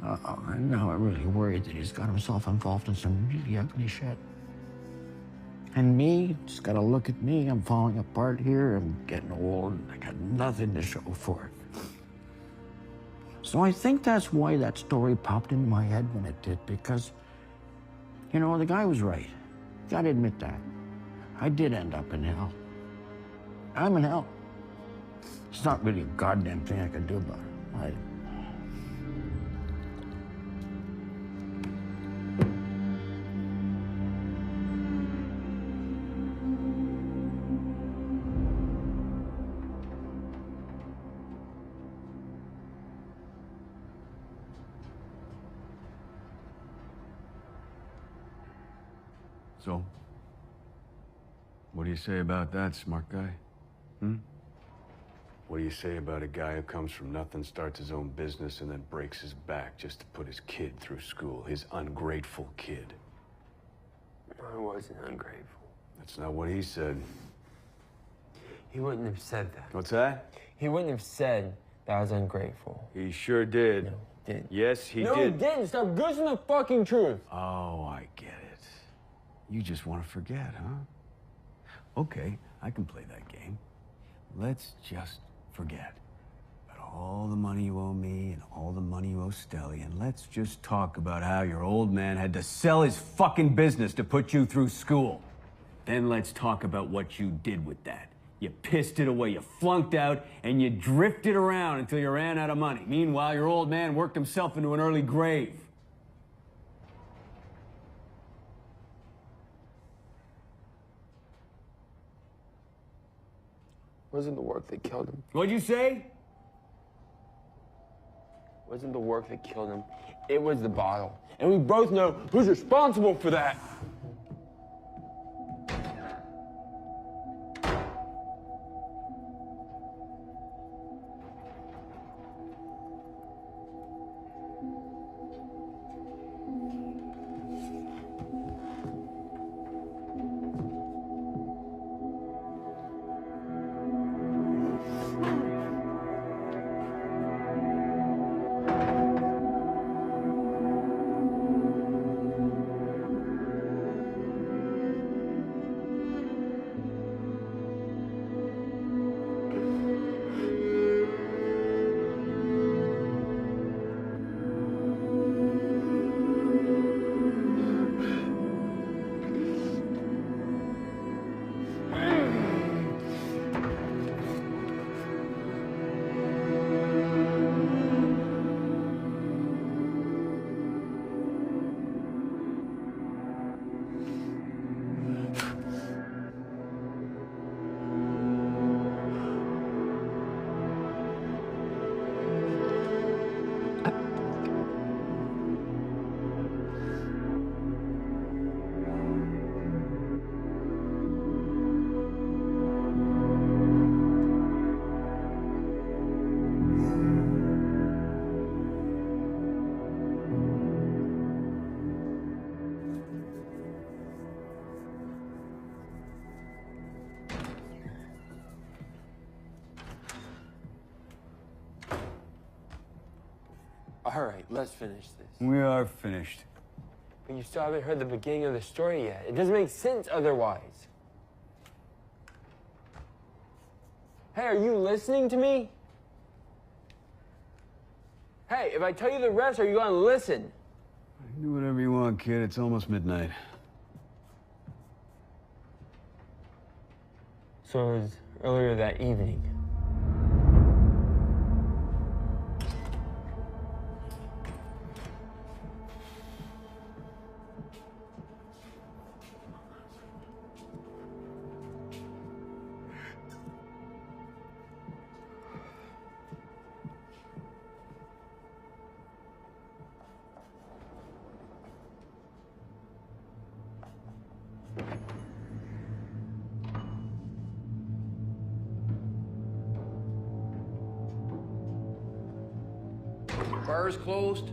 And now I'm really worried that he's got himself involved in some really ugly shit. And me, just gotta look at me. I'm falling apart here. I'm getting old. I got nothing to show for it. So I think that's why that story popped into my head when it did, because, you know, the guy was right. Gotta admit that. I did end up in hell. I'm in hell. There's not really a goddamn thing I can do about it. So, what do you say about that, smart guy? What do you say about a guy who comes from nothing, starts his own business, and then breaks his back just to put his kid through school? His ungrateful kid. I wasn't ungrateful. That's not what he said. He wouldn't have said that. What's that? He wouldn't have said that I was ungrateful. He sure did. No, he didn't. Yes, he No, did. he didn't. Stop goosing the fucking truth. Oh, I get it. You just want to forget, huh? Okay, I can play that game. Let's just forget about all the money you owe me and all the money you owe Stelly, and let's just talk about how your old man had to sell his fucking business to put you through school. Then let's talk about what you did with that. You pissed it away, you flunked out, and you drifted around until you ran out of money. Meanwhile, your old man worked himself into an early grave. Wasn't the work that killed him. What'd you say? Wasn't the work that killed him. It was the bottle. And we both know who's responsible for that. All right, let's finish this. We are finished. But you still haven't heard the beginning of the story yet. It doesn't make sense otherwise. Hey, are you listening to me? Hey, if I tell you the rest, are you gonna listen? Do whatever you want, kid. It's almost midnight. So it was earlier that evening. Bar is closed.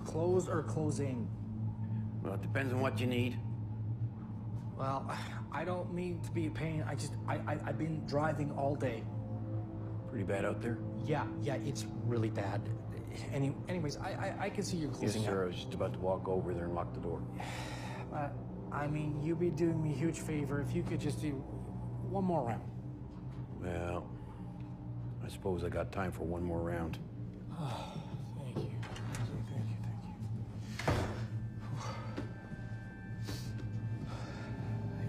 Closed or closing? Well, it depends on what you need. Well, I don't mean to be a pain. I've been driving all day. Pretty bad out there? Yeah, it's really bad. Anyways, I can see you're Yes, closing sir. I out. was just about to walk over there and lock the door. I mean, you'd be doing me a huge favor if you could just do one more round. Well, I suppose I got time for one more round. Thank you. Thank you.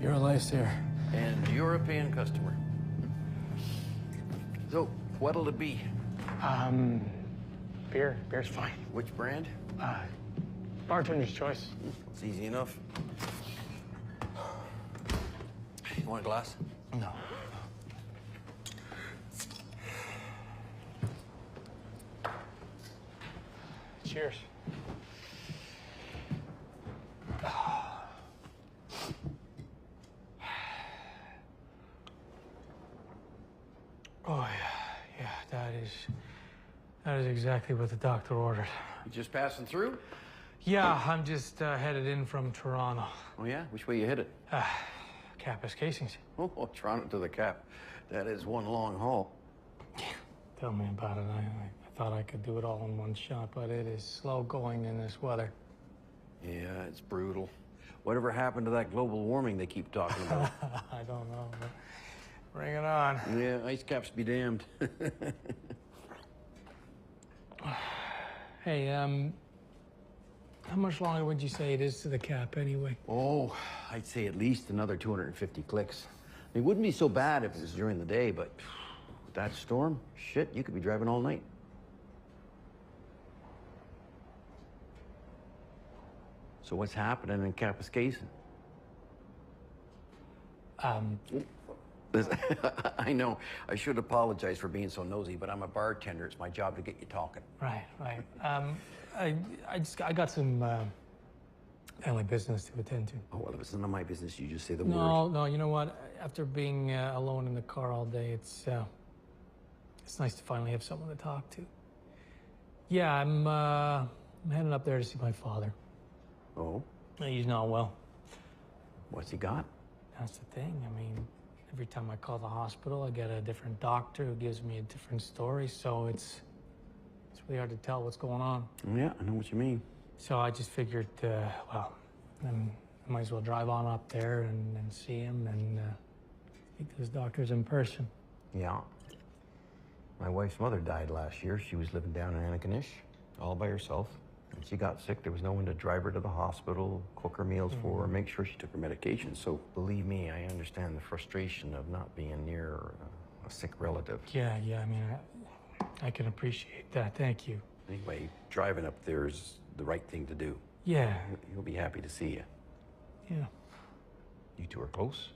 You're a lifesaver. And you're a paying customer. So, what'll it be? Beer. Beer's fine. Which brand? Bartender's choice. It's easy enough. You want a glass? No. Cheers. Oh, yeah, that is exactly what the doctor ordered. You just passing through? Yeah, I'm just headed in from Toronto. Oh, yeah? Which way you headed? Campus casings. Oh, Toronto to the Cap. That is one long haul. Tell me about it. I thought I could do it all in one shot, but it is slow going in this weather. Yeah, it's brutal. Whatever happened to that global warming they keep talking about? I don't know, but bring it on. Yeah, ice caps be damned. Hey, how much longer would you say it is to the Cap anyway? Oh, I'd say at least another 250 clicks. It wouldn't be so bad if it was during the day, but with that storm, shit, you could be driving all night. So what's happening in Kapuskasing? I know, I should apologize for being so nosy, but I'm a bartender. It's my job to get you talking. Right. I got some family business to attend to. Oh, well, if it's none of my business, you just say the word. No, you know what? After being alone in the car all day, it's nice to finally have someone to talk to. Yeah, I'm heading up there to see my father. Oh? He's not well. What's he got? That's the thing. I mean, every time I call the hospital, I get a different doctor who gives me a different story, so it's really hard to tell what's going on. Yeah, I know what you mean. So I just figured, well, I might as well drive on up there and see him and speak to his doctors in person. Yeah. My wife's mother died last year. She was living down in Antigonish, all by herself. When she got sick, there was no one to drive her to the hospital, cook her meals for her, make sure she took her medication. So believe me, I understand the frustration of not being near a sick relative. Yeah, I mean, I can appreciate that. Thank you. Anyway, driving up there is the right thing to do. Yeah. He'll be happy to see you. Yeah. You two are close?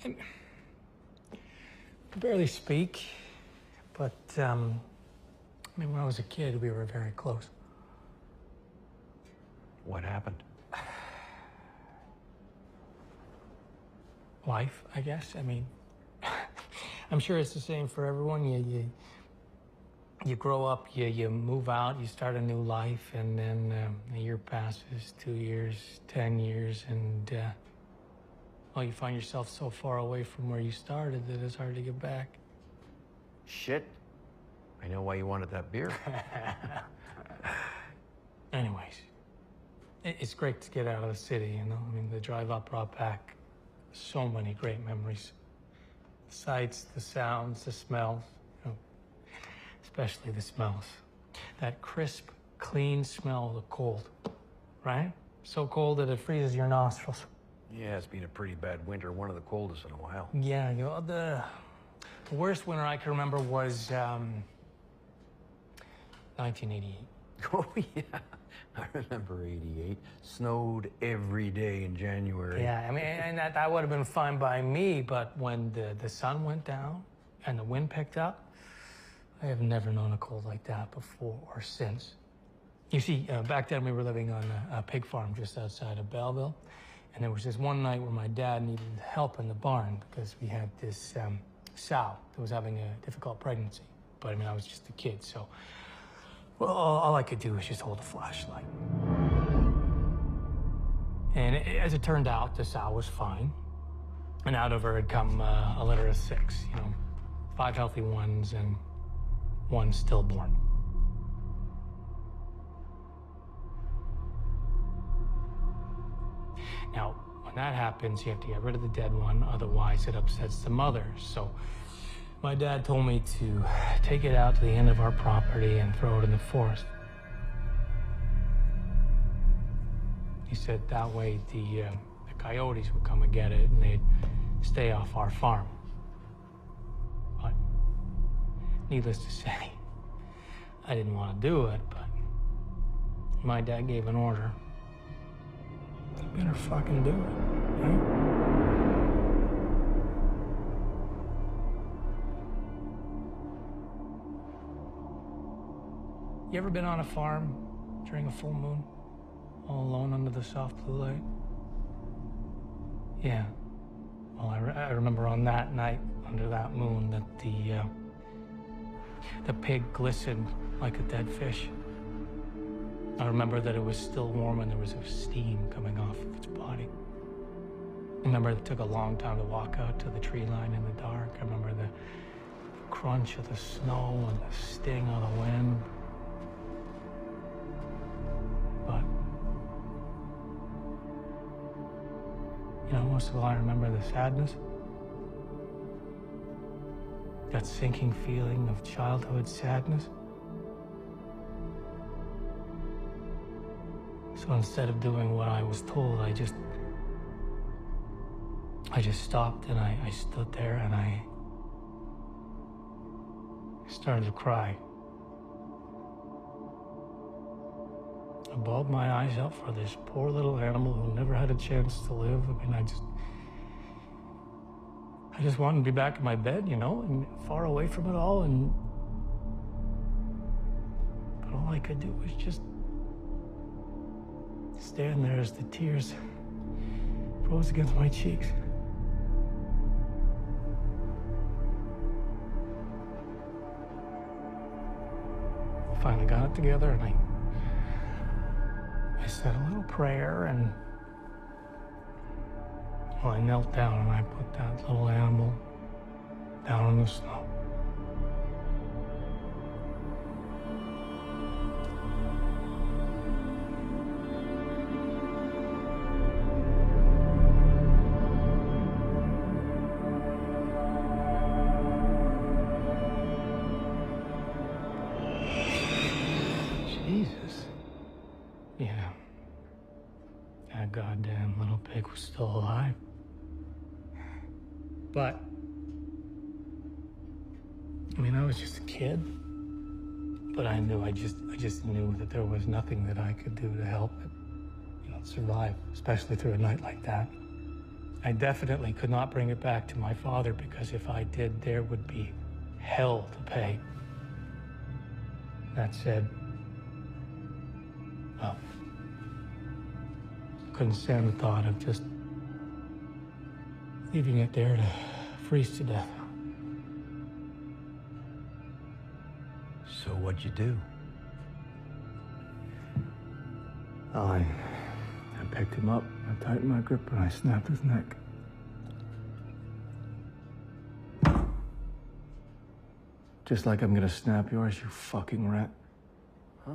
We barely speak, but, I mean, when I was a kid, we were very close. What happened? Life, I guess. I mean, I'm sure it's the same for everyone. You grow up, you move out, you start a new life, and then a year passes, 2 years, 10 years, and well, you find yourself so far away from where you started that it's hard to get back. Shit. I know why you wanted that beer. Anyways, it's great to get out of the city, you know? I mean, the drive up brought back so many great memories. The sights, the sounds, the smells, you know, especially the smells. That crisp, clean smell of the cold, right? So cold that it freezes your nostrils. Yeah, it's been a pretty bad winter, one of the coldest in a while. Yeah, you know, the worst winter I can remember was 1988. Oh, yeah. I remember 88. Snowed every day in January. Yeah, I mean, and that would have been fine by me, but when the sun went down and the wind picked up, I have never known a cold like that before or since. You see, back then we were living on a pig farm just outside of Belleville, and there was this one night where my dad needed help in the barn because we had this sow that was having a difficult pregnancy. But I mean, I was just a kid, so well, all I could do was just hold a flashlight. And as it turned out, the sow was fine. And out of her had come a litter of 6, you know, 5 healthy ones and 1 stillborn. Now, when that happens, you have to get rid of the dead one, otherwise it upsets the mother. So my dad told me to take it out to the end of our property and throw it in the forest. He said that way the coyotes would come and get it and they'd stay off our farm. But needless to say, I didn't want to do it, but my dad gave an order. You better fucking do it, right? You ever been on a farm during a full moon? All alone under the soft blue light? Yeah. Well, I remember on that night, under that moon, that the pig glistened like a dead fish. I remember that it was still warm and there was a steam coming off of its body. I remember it took a long time to walk out to the tree line in the dark. I remember the crunch of the snow and the sting of the wind. But you know, most of all, I remember the sadness. That sinking feeling of childhood sadness. So instead of doing what I was told, I just stopped and I stood there and I started to cry. I bawled my eyes out for this poor little animal who never had a chance to live. I mean, I just wanted to be back in my bed, you know, and far away from it all. But all I could do was just stand there as the tears rose against my cheeks. I finally got it together and I said a little prayer and well, I knelt down and I put that little animal down in the snow. Jesus. Yeah. That goddamn little pig was still alive. But, I mean, I was just a kid. But I knew, I just knew that there was nothing that I could do to help it, you know, survive, especially through a night like that. I definitely could not bring it back to my father because if I did, there would be hell to pay. That said, well, couldn't stand the thought of just leaving it there to freeze to death. So what'd you do? Oh, I picked him up, I tightened my grip, and I snapped his neck. Just like I'm gonna snap yours, you fucking rat. Huh?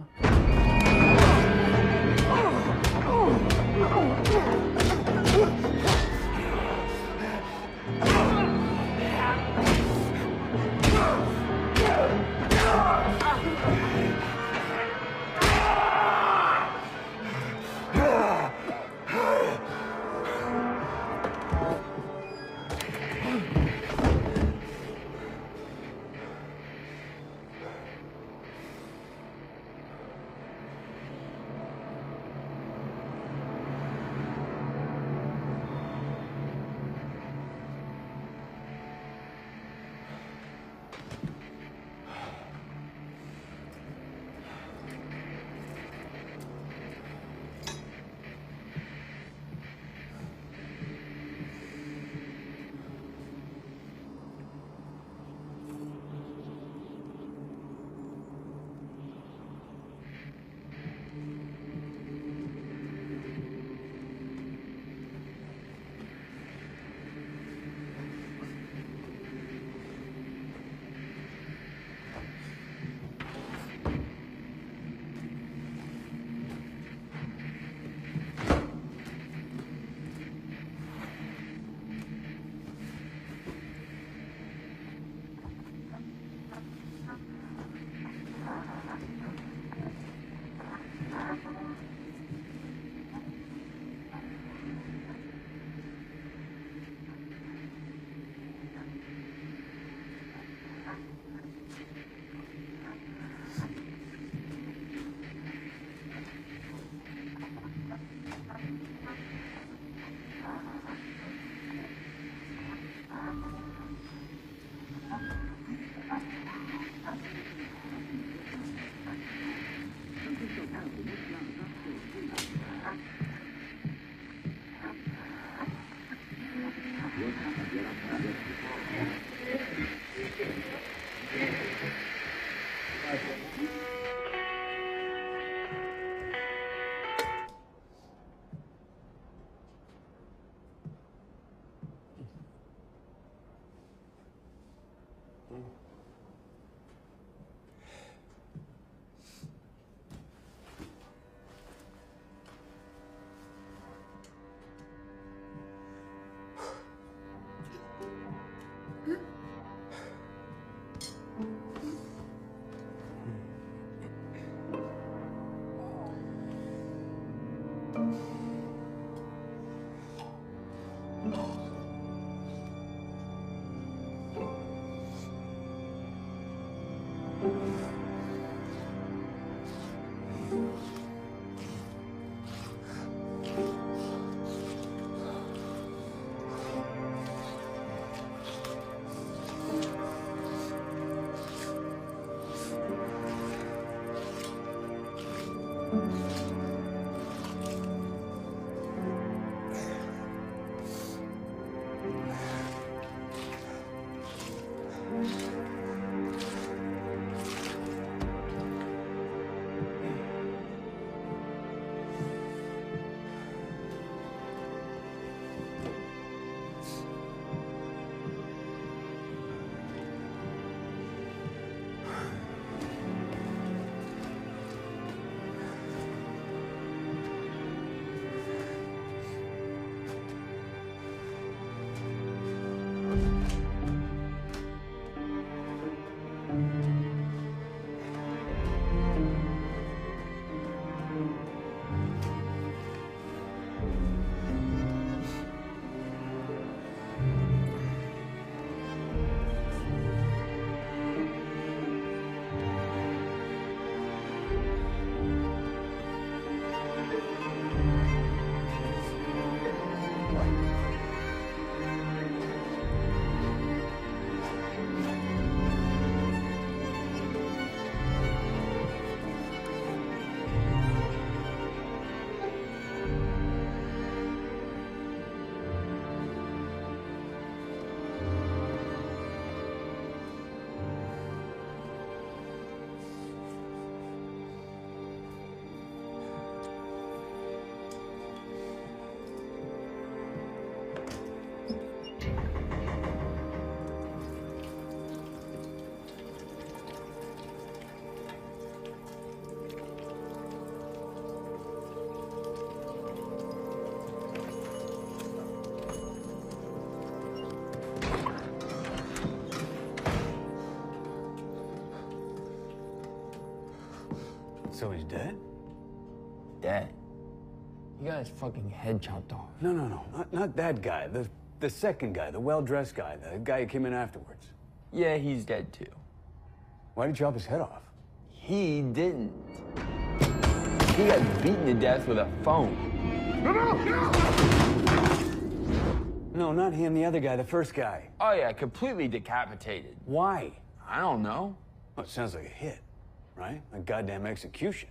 So he's dead? Dead? You got his fucking head chopped off. No, not that guy. The second guy, the well-dressed guy, the guy who came in afterwards. Yeah, he's dead too. Why did you chop his head off? He didn't. He got beaten to death with a phone. No, not him, the other guy, the first guy. Oh yeah, completely decapitated. Why? I don't know. Well, it sounds like a hit, right? A goddamn execution.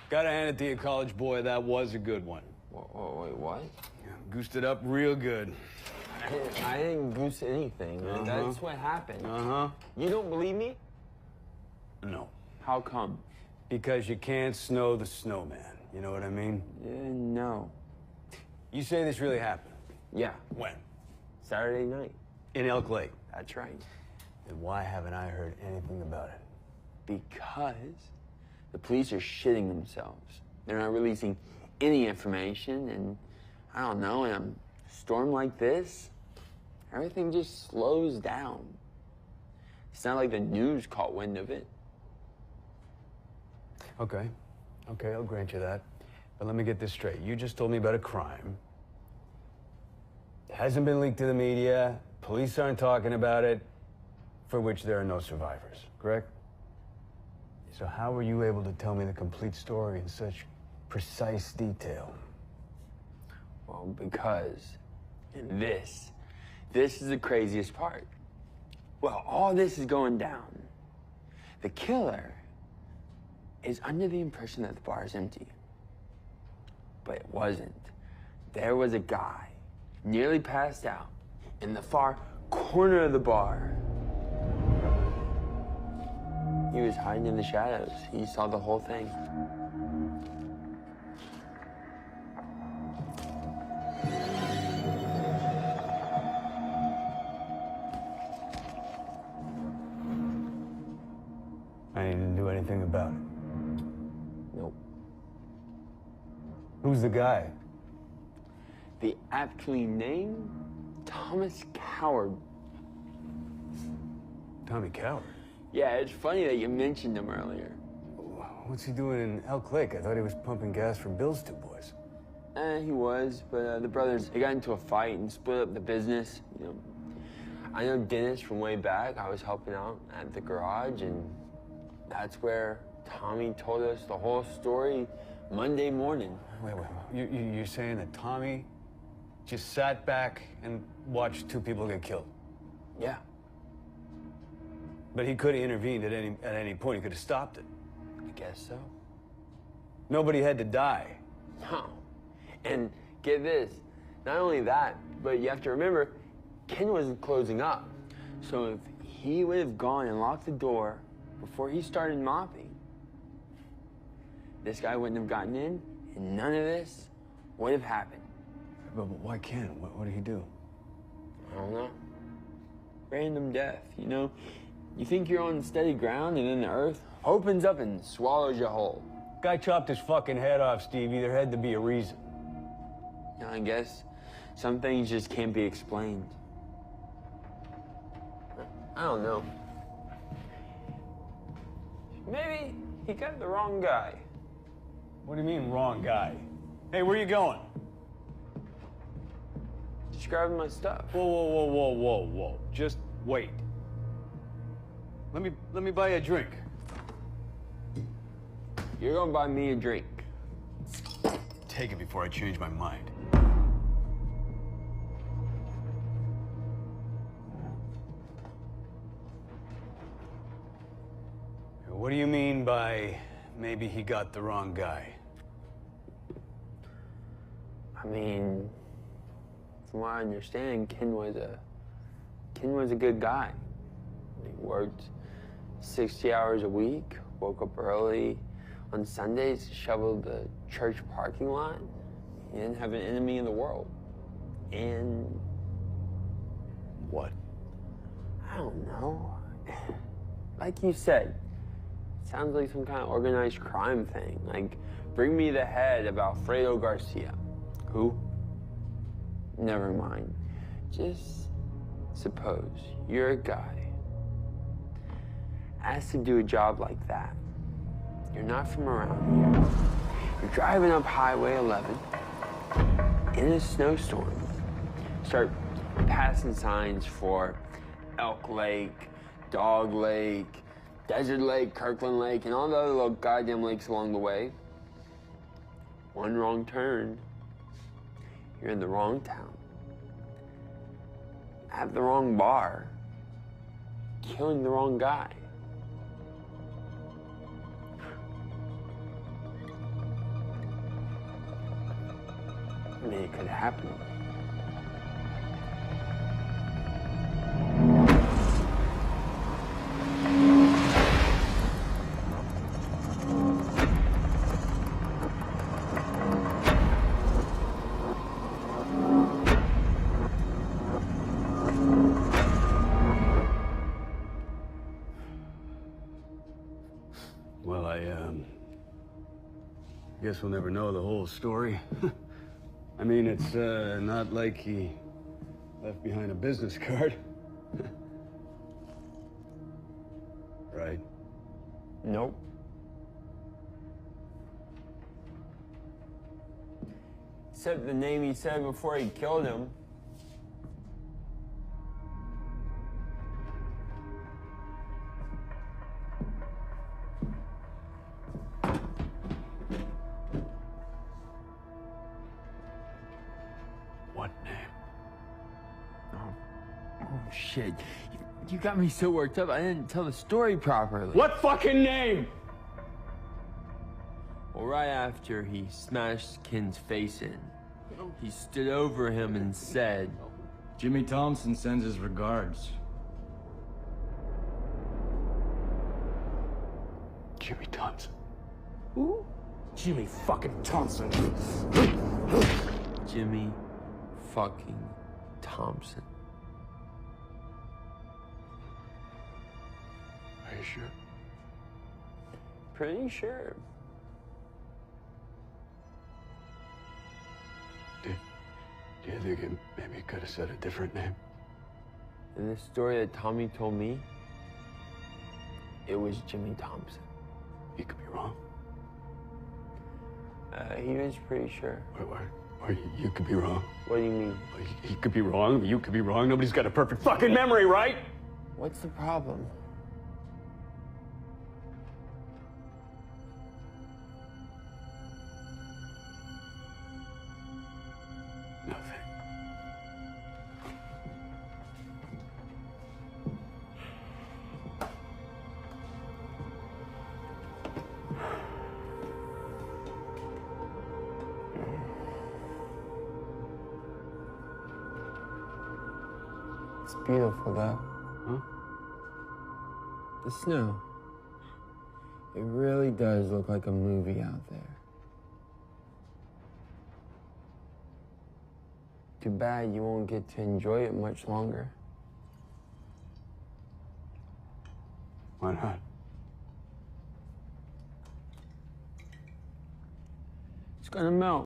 Gotta hand it to you, college boy, that was a good one. Wait, what? Yeah, goosed it up real good. I didn't goose anything. That's what happened. You don't believe me? No. How come? Because you can't snow the snowman. You know what I mean? No. You say this really happened? Yeah. When? Saturday night. In Elk Lake? That's right. Then why haven't I heard anything about it? Because the police are shitting themselves. They're not releasing any information, and I don't know, in a storm like this, everything just slows down. It's not like the news caught wind of it. Okay, I'll grant you that. But let me get this straight. You just told me about a crime. It hasn't been leaked to the media, police aren't talking about it, for which there are no survivors, correct? So how were you able to tell me the complete story in such precise detail? Well, because this is the craziest part. Well, all this is going down. The killer is under the impression that the bar is empty. But it wasn't. There was a guy, nearly passed out, in the far corner of the bar. He was hiding in the shadows. He saw the whole thing. I didn't do anything about it. Nope. Who's the guy? The aptly named Thomas Coward. Tommy Coward. Yeah, it's funny that you mentioned him earlier. What's he doing in Elk Lake? I thought he was pumping gas for Bill's two boys. He was, but the brothers, they got into a fight and split up the business. You know, I know Dennis from way back. I was helping out at the garage, and that's where Tommy told us the whole story Monday morning. Wait. You're saying that Tommy just sat back and watched two people get killed? Yeah. But he could have intervened at any point. He could have stopped it. I guess so. Nobody had to die. No. And get this, not only that, but you have to remember, Ken wasn't closing up. So if he would have gone and locked the door before he started mopping, this guy wouldn't have gotten in, and none of this would have happened. But why Ken? What did he do? I don't know. Random death, you know? You think you're on steady ground, and then the earth opens up and swallows you whole. Guy chopped his fucking head off, Stevie. There had to be a reason. You know, I guess some things just can't be explained. I don't know. Maybe he got the wrong guy. What do you mean, wrong guy? Hey, where you going? Just grabbing my stuff. Whoa. Just wait. Let me buy you a drink. You're gonna buy me a drink. Take it before I change my mind. What do you mean by maybe he got the wrong guy? I mean, from what I understand, Ken was a good guy. He worked 60 hours a week, woke up early on Sundays, shoveled the church parking lot. He didn't have an enemy in the world. And What? I don't know. Like you said, sounds like some kind of organized crime thing. Like, bring me the head of Alfredo Garcia. Who? Never mind. Just suppose you're a guy asked to do a job like that. You're not from around here. You're driving up Highway 11 in a snowstorm. Start passing signs for Elk Lake, Dog Lake, Desert Lake, Kirkland Lake, and all the other little goddamn lakes along the way. One wrong turn, you're in the wrong town, at the wrong bar, killing the wrong guy. I mean, it could happen. Well, guess we'll never know the whole story. I mean, it's not like he left behind a business card. Right? Nope. Except the name he said before he killed him. What name? Oh shit. You got me so worked up, I didn't tell the story properly. What fucking name? Well, right after he smashed Ken's face in, he stood over him and said, Jimmy Thompson sends his regards. Jimmy Thompson. Who? Jimmy fucking Thompson. Jimmy fucking Thompson. Are you sure? Pretty sure. Do you think it maybe could have said a different name? In the story that Tommy told me, it was Jimmy Thompson. He could be wrong. He was pretty sure. Wait, Or you could be wrong. What do you mean? He could be wrong, you could be wrong. Nobody's got a perfect fucking memory, right? What's the problem? Nothing. It's beautiful, though. Huh? The snow. It really does look like a movie out there. Too bad you won't get to enjoy it much longer. Why not? It's gonna melt.